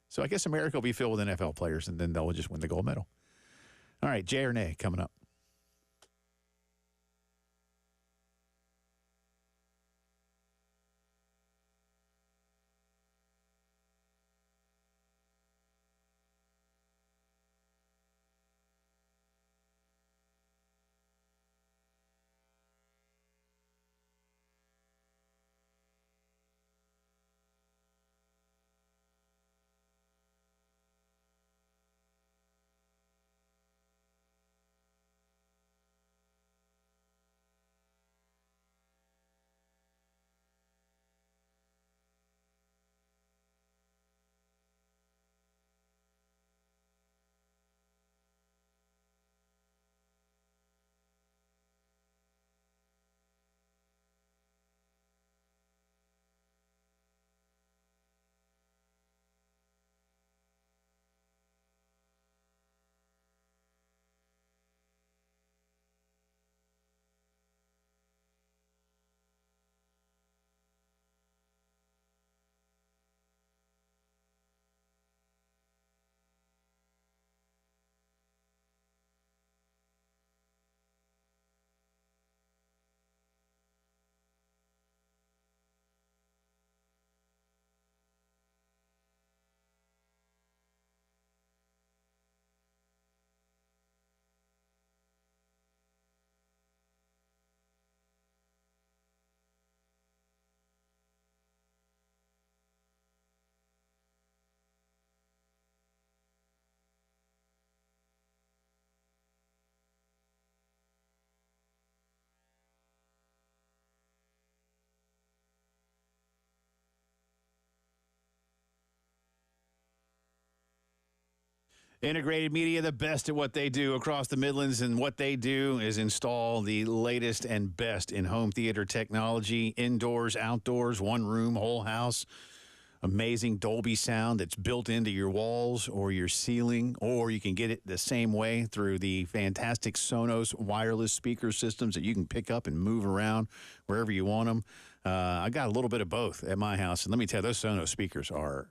Speaker 1: So I guess America will be filled with NFL players, and then they'll just win the gold medal. All right, Jay or nay coming up. Integrated Media, the best at what they do across the Midlands, and what they do is install the latest and best in home theater technology, indoors, outdoors, one room, whole house. Amazing Dolby sound that's built into your walls or your ceiling, or you can get it the same way through the fantastic Sonos wireless speaker systems that you can pick up and move around wherever you want them. I got a little bit of both at my house, and let me tell you, those Sonos speakers are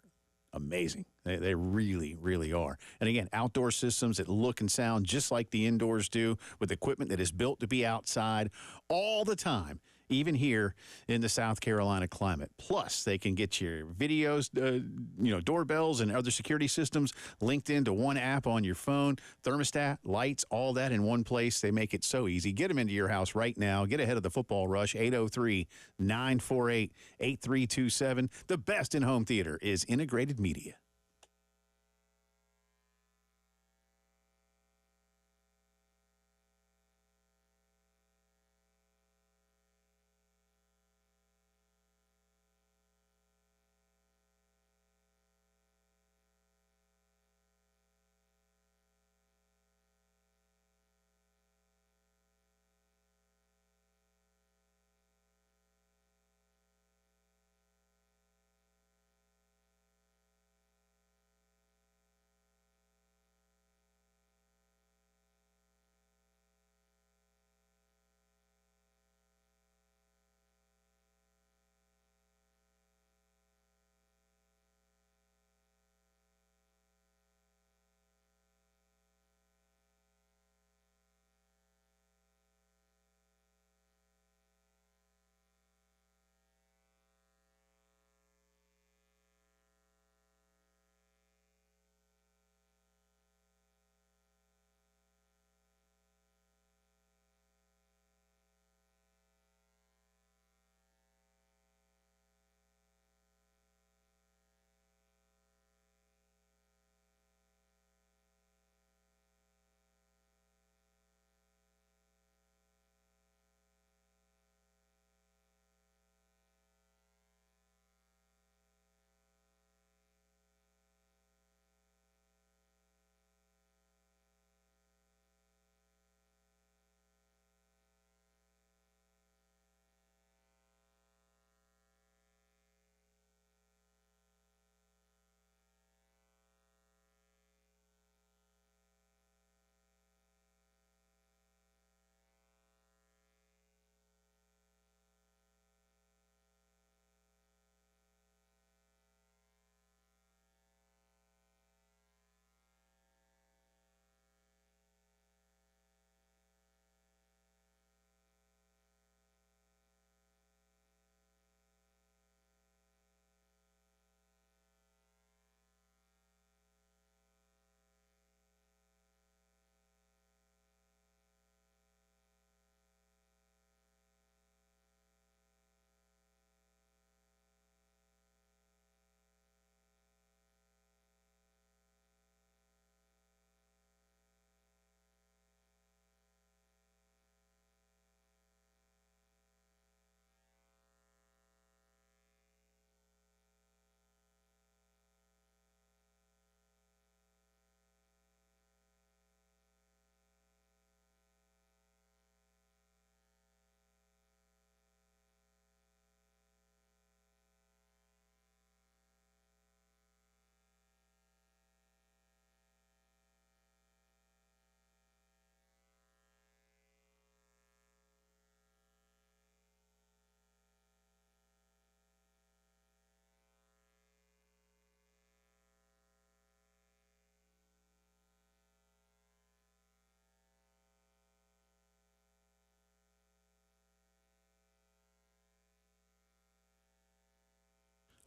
Speaker 1: amazing. They really, really are. And again, outdoor systems that look and sound just like the indoors do, with equipment that is built to be outside all the time, even here in the South Carolina climate. Plus, they can get your videos, doorbells and other security systems linked into one app on your phone, thermostat, lights, all that in one place. They make it so easy. Get them into your house right now. Get ahead of the football rush, 803-948-8327. The best in home theater is Integrated Media.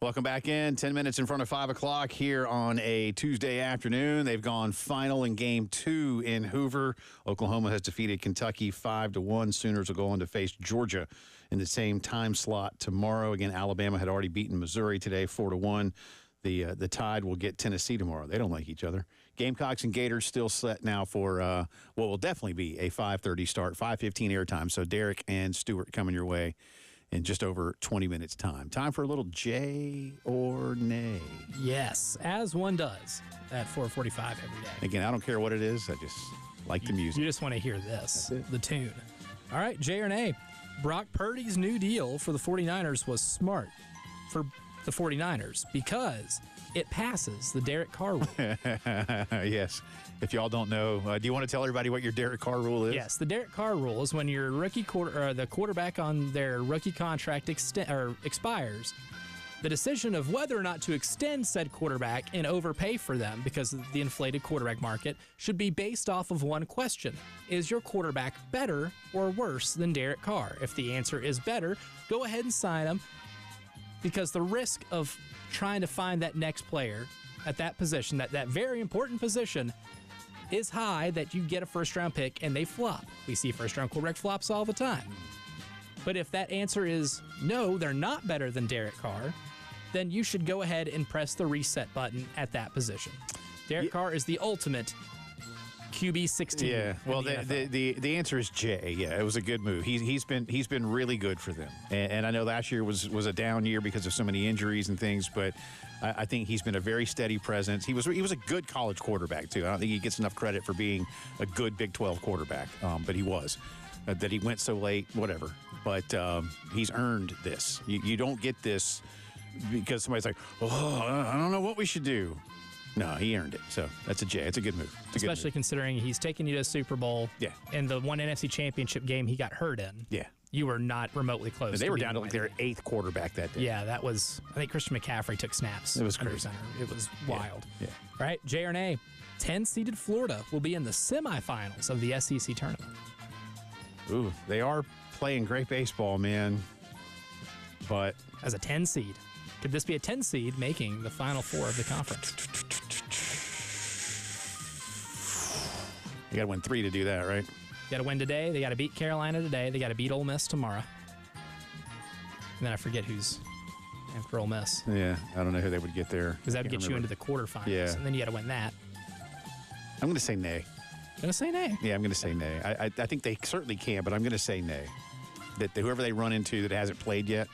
Speaker 1: Welcome back in. 10 minutes in front of 5 o'clock here on a Tuesday afternoon. They've gone final in Game 2 in Hoover. Oklahoma has defeated Kentucky 5-1. Sooners will go on to face Georgia in the same time slot tomorrow. Again, Alabama had already beaten Missouri today 4-1. The Tide will get Tennessee tomorrow. They don't like each other. Gamecocks and Gators still set now for what will definitely be a 5:30 start, 5:15 airtime. So Derek and Stewart coming your way in just over 20 minutes' time. Time for a little J or nay.
Speaker 2: Yes, as one does at 4:45 every day.
Speaker 1: Again, I don't care what it is. I just like the music.
Speaker 2: You just want to hear this,
Speaker 1: That's it.
Speaker 2: the tune. All right, J or nay. Brock Purdy's new deal for the 49ers was smart for the 49ers because it passes the Derek Carr rule.
Speaker 1: Yes. If y'all don't know, do you want to tell everybody what your Derek Carr rule is?
Speaker 2: Yes, the Derek Carr rule is when your the quarterback on their rookie contract expires, the decision of whether or not to extend said quarterback and overpay for them because of the inflated quarterback market should be based off of one question. Is your quarterback better or worse than Derek Carr? If the answer is better, go ahead and sign him because the risk of trying to find that next player at that position, that very important position, is high that you get a first-round pick and they flop. We see first-round quarterback flops all the time. But if that answer is no, they're not better than Derek Carr, then you should go ahead and press the reset button at that position. Derek Carr is the ultimate QB 16.
Speaker 1: Yeah, well,
Speaker 2: the
Speaker 1: the answer is J. Yeah, it was a good move. He's been really good for them, and I know last year was a down year because of so many injuries and things, but I think he's been a very steady presence. He was a good college quarterback too. I don't think he gets enough credit for being a good Big 12 quarterback, but he was. That he went so late, whatever. But he's earned this. You don't get this because somebody's like, oh, I don't know what we should do. No, he earned it. So that's a J. It's a good move.
Speaker 2: Especially considering he's taken you to a Super Bowl.
Speaker 1: Yeah.
Speaker 2: And the one NFC Championship game he got hurt in.
Speaker 1: Yeah.
Speaker 2: You were not remotely close.
Speaker 1: They were down to like their 8th quarterback that day.
Speaker 2: Yeah, that was, I think Christian McCaffrey took snaps.
Speaker 1: It was
Speaker 2: under
Speaker 1: crazy.
Speaker 2: center. It was wild.
Speaker 1: Yeah.
Speaker 2: All right, J or nay. 10-seeded Florida will be in the semifinals of the SEC tournament.
Speaker 1: Ooh, they are playing great baseball, man. But
Speaker 2: As a 10 seed. Could this be a 10 seed making the Final Four of the conference?
Speaker 1: you got to win 3 to do that, right?
Speaker 2: Got to win today. They got to beat Carolina today. They got to beat Ole Miss tomorrow. And then I forget who's after Ole Miss.
Speaker 1: Yeah, I don't know who they would get there.
Speaker 2: Because that would
Speaker 1: Can't
Speaker 2: get you into
Speaker 1: remember.
Speaker 2: the quarterfinals.
Speaker 1: Yeah.
Speaker 2: And then you got to win that.
Speaker 1: I'm going to say nay.
Speaker 2: Gonna say nay.
Speaker 1: Yeah, I'm going to say nay. I think they certainly can, but I'm going to say nay. That whoever they run into that hasn't played yet,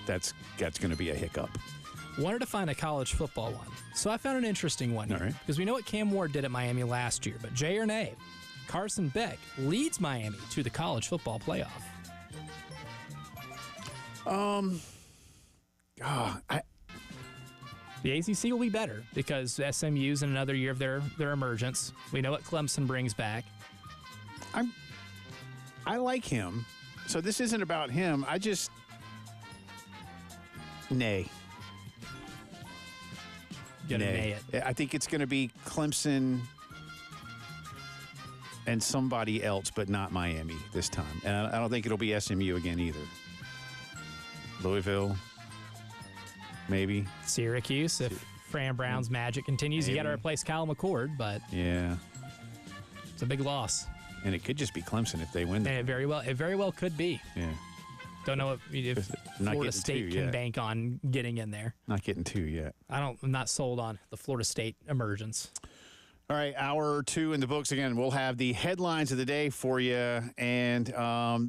Speaker 1: that's going to be a hiccup.
Speaker 2: Wanted to find a college football one. So I found an interesting one here.
Speaker 1: All right.
Speaker 2: Because we know what Cam Ward did at Miami last year. But J or nay, Carson Beck leads Miami to the college football playoff. The ACC will be better because SMU's in another year of their emergence. We know what Clemson brings back.
Speaker 1: I like him. So this isn't about him. I just nay.
Speaker 2: Gonna nay it.
Speaker 1: I think it's going to be Clemson and somebody else, but not Miami this time. And I don't think it'll be SMU again either. Louisville, maybe.
Speaker 2: Syracuse, if Fran Brown's magic continues, you got to
Speaker 1: Maybe.
Speaker 2: replace Kyle McCord, but
Speaker 1: Yeah.
Speaker 2: it's a big loss.
Speaker 1: And it could just be Clemson if they win.
Speaker 2: And it very well could be.
Speaker 1: Yeah.
Speaker 2: Don't know if
Speaker 1: Not
Speaker 2: Florida
Speaker 1: getting
Speaker 2: State
Speaker 1: two
Speaker 2: can
Speaker 1: yet.
Speaker 2: bank on getting in there.
Speaker 1: Not getting 2 yet.
Speaker 2: I'm not sold on the Florida State emergence.
Speaker 1: All right, hour 2 in the books again. We'll have the headlines of the day for you and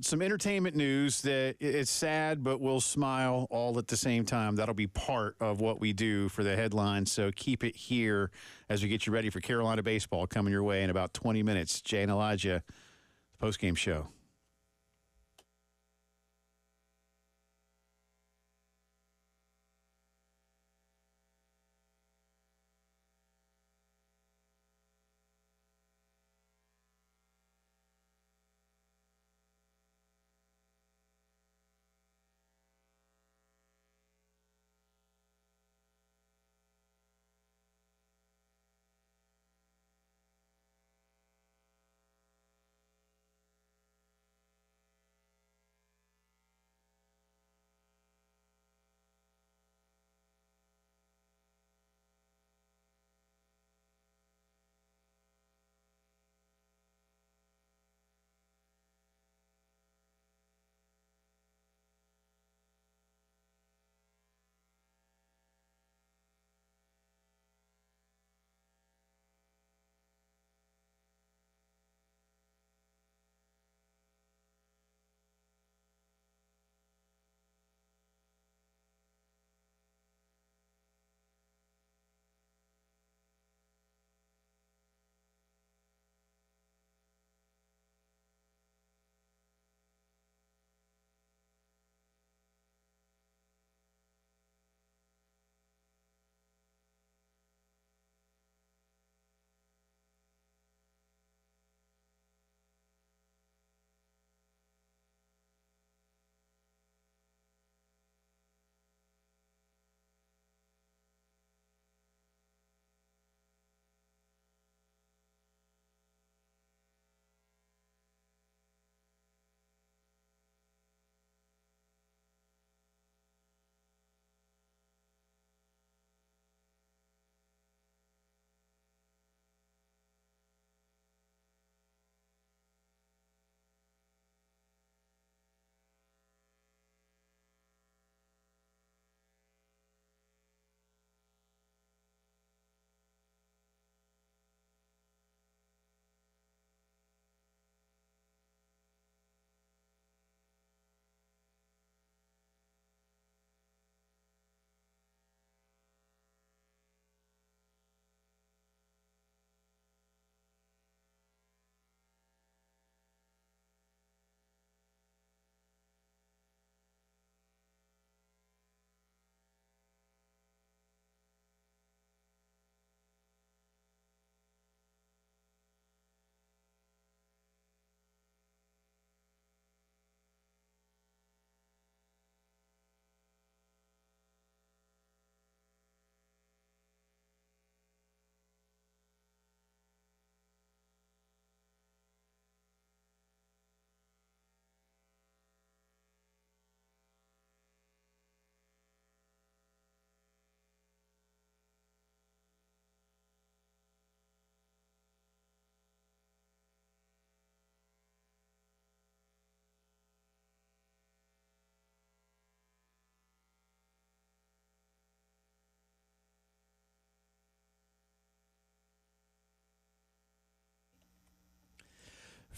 Speaker 1: some entertainment news that it's sad, but we'll smile all at the same time. That'll be part of what we do for the headlines. So keep it here as we get you ready for Carolina baseball coming your way in about 20 minutes. Jay and Elijah, the postgame show.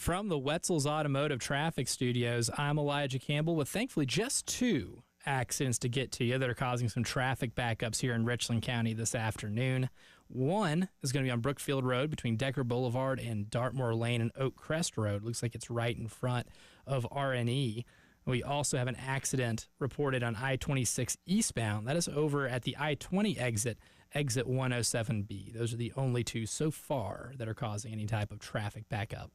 Speaker 2: From the Wetzel's Automotive Traffic Studios, I'm Elijah Campbell with thankfully just 2 accidents to get to you that are causing some traffic backups here in Richland County this afternoon. One is going to be on Brookfield Road between Decker Boulevard and Dartmoor Lane and Oak Crest Road. Looks like it's right in front of RNE. We also have an accident reported on I-26 eastbound. That is over at the I-20 exit 107B. Those are the only 2 so far that are causing any type of traffic backup.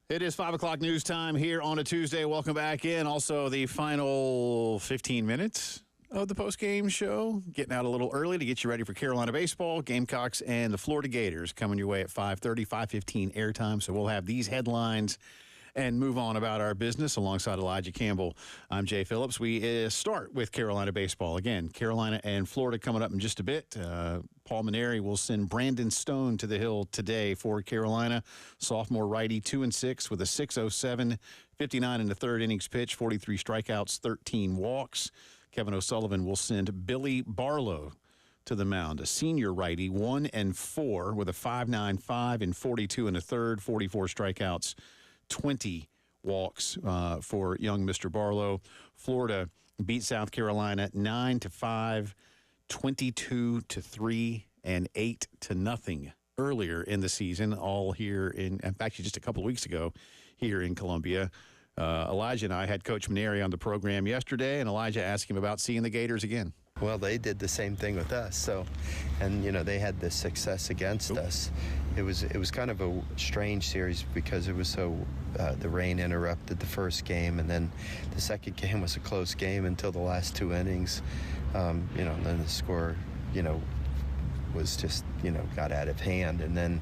Speaker 1: It is 5 o'clock news time here on a Tuesday. Welcome back in. Also, the final 15 minutes of the postgame show. Getting out a little early to get you ready for Carolina baseball. Gamecocks and the Florida Gators coming your way at 5:30, 5:15 airtime. So we'll have these headlines and move on about our business alongside Elijah Campbell. I'm Jay Phillips. We start with Carolina baseball. Again, Carolina and Florida coming up in just a bit. Paul Maneri will send Brandon Stone to the hill today for Carolina. Sophomore righty, 2-6 with a 6.07, 59 in the third innings pitch, 43 strikeouts, 13 walks. Kevin O'Sullivan will send Billy Barlow to the mound, a senior righty, 1-4 with a 5.95 and 42 in the third, 44 strikeouts, 20 walks for young Mr. Barlow. Florida beat South Carolina 9-5, 22-3, and 8-0 earlier in the season, all here in fact, just a couple of weeks ago here in Columbia. Elijah and I had Coach Maneri on the program yesterday, and Elijah asked him about seeing the Gators again.
Speaker 4: Well, they did the same thing with us. So, and they had this success against us. It was kind of a strange series because it was so the rain interrupted the first game, and then the second game was a close game until the last 2 innings. And then the score, was just got out of hand, and then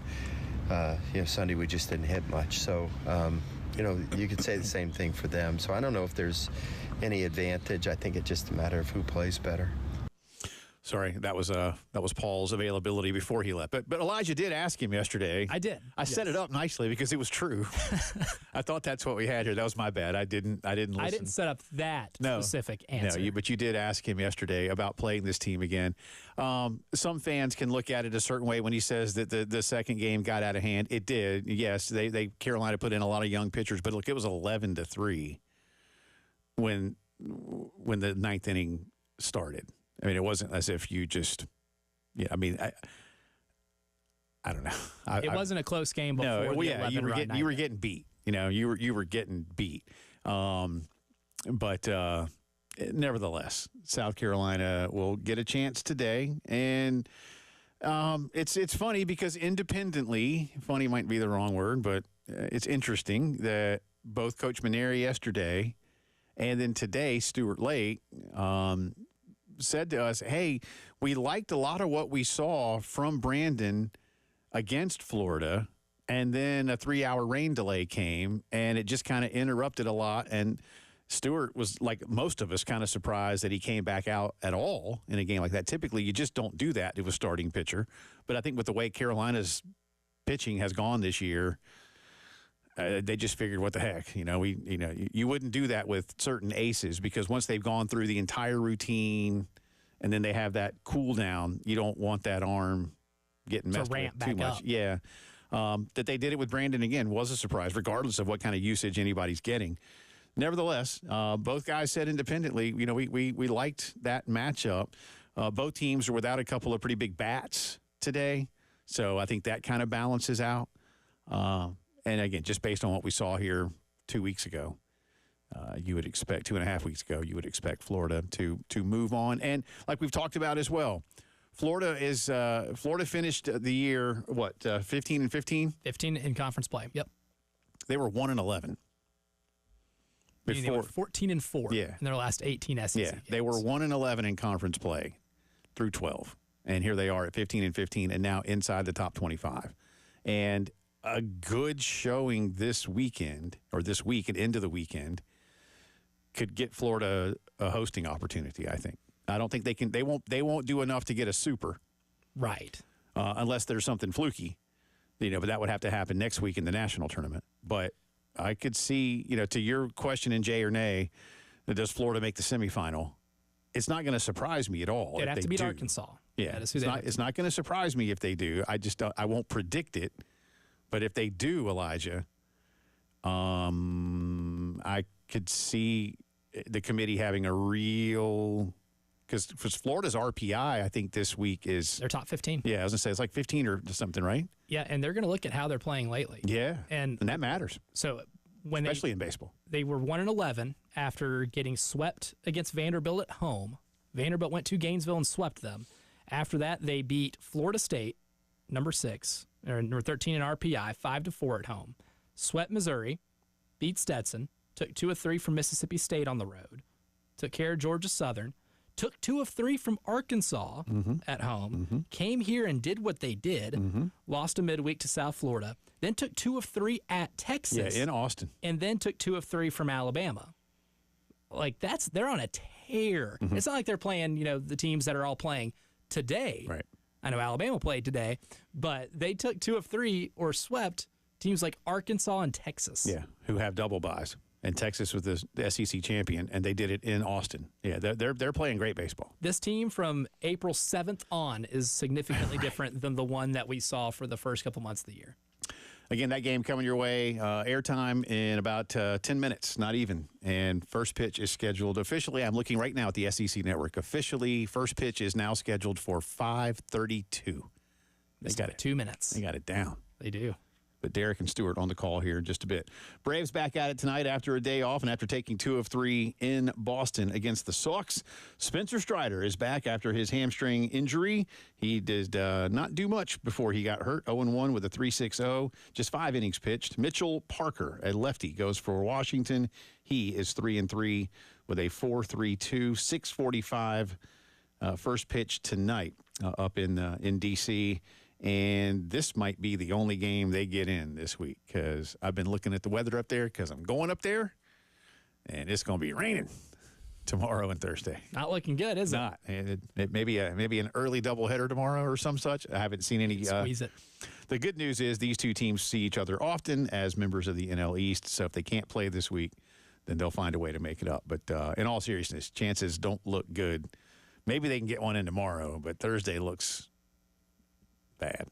Speaker 4: Sunday we just didn't hit much. So, you could say the same thing for them. So I don't know if there's any advantage. I think it's just a matter of who plays better.
Speaker 1: Sorry, that was Paul's availability before he left. But Elijah did ask him yesterday.
Speaker 2: I did.
Speaker 1: I set it up nicely because it was true. I thought that's what we had here. That was my bad. I didn't listen.
Speaker 2: I didn't set up that specific answer.
Speaker 1: No, but you did ask him yesterday about playing this team again. Some fans can look at it a certain way when he says that the second game got out of hand. It did. Yes, they Carolina put in a lot of young pitchers, but look, it was 11-3 when the ninth inning started. I mean, it wasn't as if you just, I don't know.
Speaker 2: It wasn't a close game before the 11
Speaker 1: you were getting beat. You were getting beat. But nevertheless, South Carolina will get a chance today, and it's funny because independently, funny might be the wrong word, but it's interesting that both Coach Maneri yesterday and then today Stuart Lake said to us, hey, we liked a lot of what we saw from Brandon against Florida, and then a 3-hour rain delay came, and it just kind of interrupted a lot. And Stuart was, like most of us, kind of surprised that he came back out at all in a game like that. Typically, you just don't do that to a starting pitcher. But I think with the way Carolina's pitching has gone this year, they just figured, what the heck, you wouldn't do that with certain aces, because once they've gone through the entire routine and then they have that cool down, you don't want that arm getting messed with too much. Yeah. That they did it with Brandon again was a surprise, regardless of what kind of usage anybody's getting. Nevertheless, both guys said independently, we liked that matchup. Both teams are without a couple of pretty big bats today, so I think that kind of balances out. And again, just based on what we saw here 2 weeks ago, you would expect 2.5 weeks ago, you would expect Florida to move on. And like we've talked about as well, Florida finished the year, 15-15?
Speaker 2: 15 in conference play. Yep.
Speaker 1: They were 1-11.
Speaker 2: They were 14-4 in their last 18 SEC games.
Speaker 1: They were 1-11 in conference play through 12. And here they are at 15-15 and now inside the top 25. And a good showing this weekend or this week and into the weekend could get Florida a hosting opportunity, I think. I don't think they won't do enough to get a super.
Speaker 2: Right.
Speaker 1: Unless there's something fluky, but that would have to happen next week in the national tournament. But I could see, to your question in Jay or nay, does Florida make the semifinal? It's not going to surprise me at all.
Speaker 2: They'd have to beat Arkansas.
Speaker 1: Yeah, it's not going to surprise me if they do. I won't predict it. But if they do, Elijah, I could see the committee having a real. Because Florida's RPI, I think this week is...
Speaker 2: They're top 15.
Speaker 1: Yeah, I was going to say, it's like 15 or something, right?
Speaker 2: Yeah, and they're going to look at how they're playing lately.
Speaker 1: Yeah,
Speaker 2: and
Speaker 1: that matters.
Speaker 2: So
Speaker 1: especially in baseball.
Speaker 2: They were 1-11 after getting swept against Vanderbilt at home. Vanderbilt went to Gainesville and swept them. After that, they beat Florida State, number 6, or number 13 in RPI, 5-4 at home. Swept Missouri, beat Stetson, took 2 of 3 from Mississippi State on the road, took care of Georgia Southern, took 2 of 3 from Arkansas at home, came here and did what they did, lost a midweek to South Florida, then took 2 of 3 at Texas.
Speaker 1: Yeah, in Austin.
Speaker 2: And then took 2 of 3 from Alabama. Like, they're on a tear. It's not like they're playing, the teams that are all playing today.
Speaker 1: Right.
Speaker 2: I know Alabama played today, but they took 2 of 3 or swept teams like Arkansas and Texas.
Speaker 1: Yeah, who have double buys. And Texas was the SEC champion, and they did it in Austin. Yeah, they're playing great baseball.
Speaker 2: This team from April 7th on is significantly different than the one that we saw for the first couple months of the year.
Speaker 1: Again, that game coming your way, airtime in about 10 minutes, not even. And first pitch is scheduled officially. I'm looking right now at the SEC Network. Officially, first pitch is now scheduled for 5:32.
Speaker 2: They got it 2 minutes.
Speaker 1: They got it down.
Speaker 2: They do.
Speaker 1: But Derek and Stewart on the call here in just a bit. Braves back at it tonight after a day off and after taking 2 of 3 in Boston against the Sox. Spencer Strider is back after his hamstring injury. He did not do much before he got hurt. 0-1 with a 3.60, just 5 innings pitched. Mitchell Parker, a lefty, goes for Washington. He is 3-3 with a 4.32, 6:45 first pitch tonight up in D.C., and this might be the only game they get in this week because I've been looking at the weather up there because I'm going up there, and it's going to be raining tomorrow and Thursday.
Speaker 2: Not looking good, is it?
Speaker 1: Not. It maybe an early doubleheader tomorrow or some such. I haven't seen any.
Speaker 2: Squeeze it.
Speaker 1: The good news is these two teams see each other often as members of the NL East, so if they can't play this week, then they'll find a way to make it up. But in all seriousness, chances don't look good. Maybe they can get one in tomorrow, but Thursday looks bad.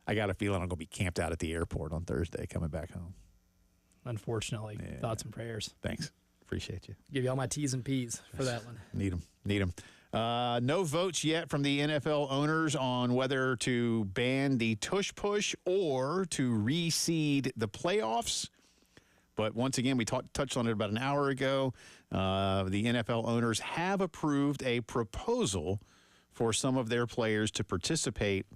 Speaker 1: I got a feeling I'm going to be camped out at the airport on Thursday coming back home.
Speaker 2: Unfortunately.
Speaker 1: Yeah.
Speaker 2: Thoughts and prayers.
Speaker 1: Thanks. Appreciate you.
Speaker 2: Give you all my T's and P's for that one.
Speaker 1: Need them. No votes yet from the NFL owners on whether to ban the tush push or to reseed the playoffs. But once again, we touched on it about an hour ago. The NFL owners have approved a proposal for some of their players to participate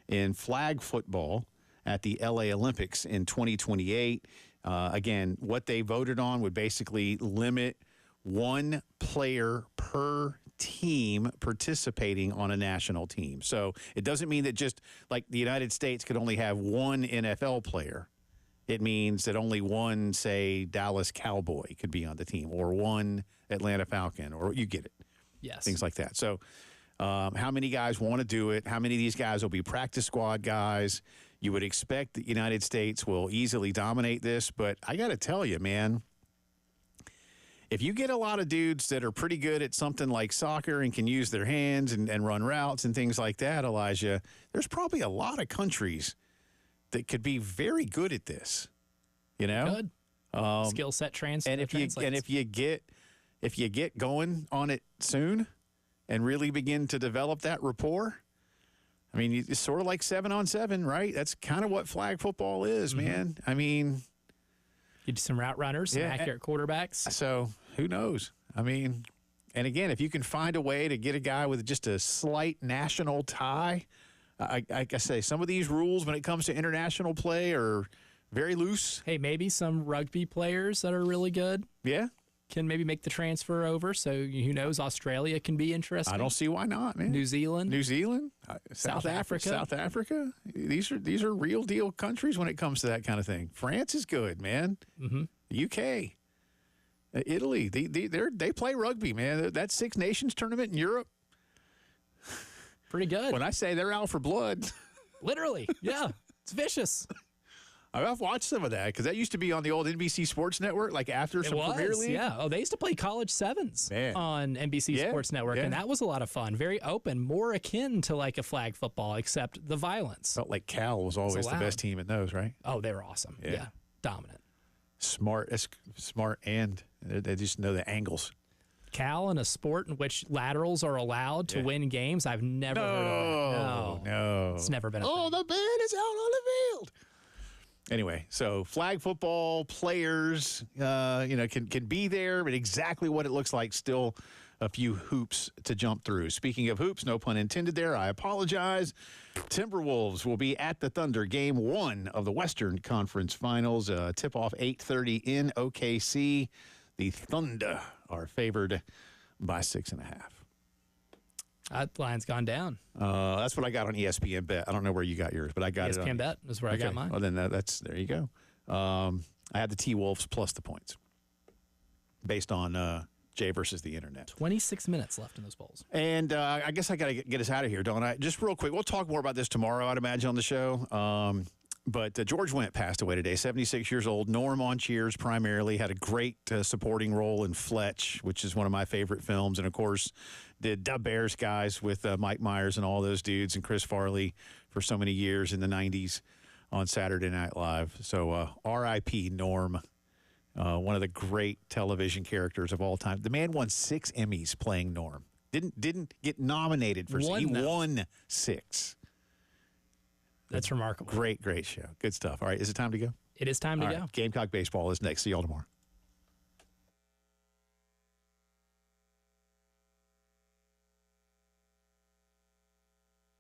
Speaker 1: in flag football at the LA Olympics in 2028. Again, what they voted on would basically limit one player per team participating on a national team. So it doesn't mean that just like the United States could only have one NFL player. It means that only one, say, Dallas Cowboy could be on the team or one Atlanta Falcon, or you get it.
Speaker 2: Yes.
Speaker 1: Things like that. So how many guys want to do it? How many of these guys will be practice squad guys? You would expect the United States will easily dominate this, but I got to tell you, man, if you get a lot of dudes that are pretty good at something like soccer and can use their hands and run routes and things like that, Elijah, there's probably a lot of countries that could be very good at this. You know,
Speaker 2: good skill set translates.
Speaker 1: And if you get going on it soon and really begin to develop that rapport, I mean, it's sort of like 7-on-7, right? That's kind of what flag football is, man. I mean,
Speaker 2: You do some route runners, some accurate quarterbacks.
Speaker 1: so who knows? I mean, and again, if you can find a way to get a guy with just a slight national tie, I say some of these rules when it comes to international play are very loose.
Speaker 2: Hey, maybe some rugby players that are really good
Speaker 1: Yeah.
Speaker 2: can maybe make the transfer over. So who knows? Australia can be interesting.
Speaker 1: I don't see why not, man.
Speaker 2: New Zealand.
Speaker 1: South
Speaker 2: Africa.
Speaker 1: South Africa. These are real deal countries when it comes to that kind of thing. France is good, man. UK, Italy. They play rugby, man. That Six Nations tournament in Europe.
Speaker 2: Pretty good.
Speaker 1: When I say they're out for blood,
Speaker 2: Literally. Yeah. It's vicious.
Speaker 1: I've watched some of that because that used to be on the old NBC Sports Network, like after some Premier League.
Speaker 2: Yeah. Oh, they used to play college sevens
Speaker 1: Man.
Speaker 2: on NBC
Speaker 1: Yeah,
Speaker 2: Sports Network,
Speaker 1: yeah.
Speaker 2: and that was a lot of fun. Very open, more akin to like a flag football, except the violence.
Speaker 1: Felt like Cal was always the
Speaker 2: allowed.
Speaker 1: best team in those, right?
Speaker 2: Oh, they were awesome.
Speaker 1: Yeah.
Speaker 2: Yeah. Dominant.
Speaker 1: Smart, and they just know the angles.
Speaker 2: Cal in a sport in which laterals are allowed to win games, I've never heard of that.
Speaker 1: No.
Speaker 2: It's never been a
Speaker 1: Oh,
Speaker 2: thing.
Speaker 1: the band is out on the field. Anyway, so flag football players, can be there, but exactly what it looks like, still a few hoops to jump through. Speaking of hoops, no pun intended there. I apologize. Timberwolves will be at the Thunder, Game 1 of the Western Conference Finals. Tip-off 8:30 in OKC. The Thunder are favored by 6.5.
Speaker 2: That line's gone down.
Speaker 1: That's what I got on ESPN Bet. I don't know where you got yours, but I got it on
Speaker 2: ESPN Bet is where I got mine.
Speaker 1: Well, then there you go. I had the T-Wolves plus the points based on Jay versus the internet.
Speaker 2: 26 minutes left in those polls.
Speaker 1: And I guess I got to get us out of here, don't I? Just real quick, we'll talk more about this tomorrow, I'd imagine, on the show. But George Wendt passed away today, 76 years old. Norm on Cheers primarily, had a great supporting role in Fletch, which is one of my favorite films. And, of course, did Da Bears Guys with Mike Myers and all those dudes and Chris Farley for so many years in the 90s on Saturday Night Live. So R.I.P. Norm, one of the great television characters of all time. The man won 6 Emmys playing Norm. Didn't get nominated for he won 6.
Speaker 2: That's remarkable.
Speaker 1: Great show. Good stuff. All right, is it time to go?
Speaker 2: It is time to
Speaker 1: All
Speaker 2: go.
Speaker 1: right, Gamecock baseball is next. See y'all tomorrow.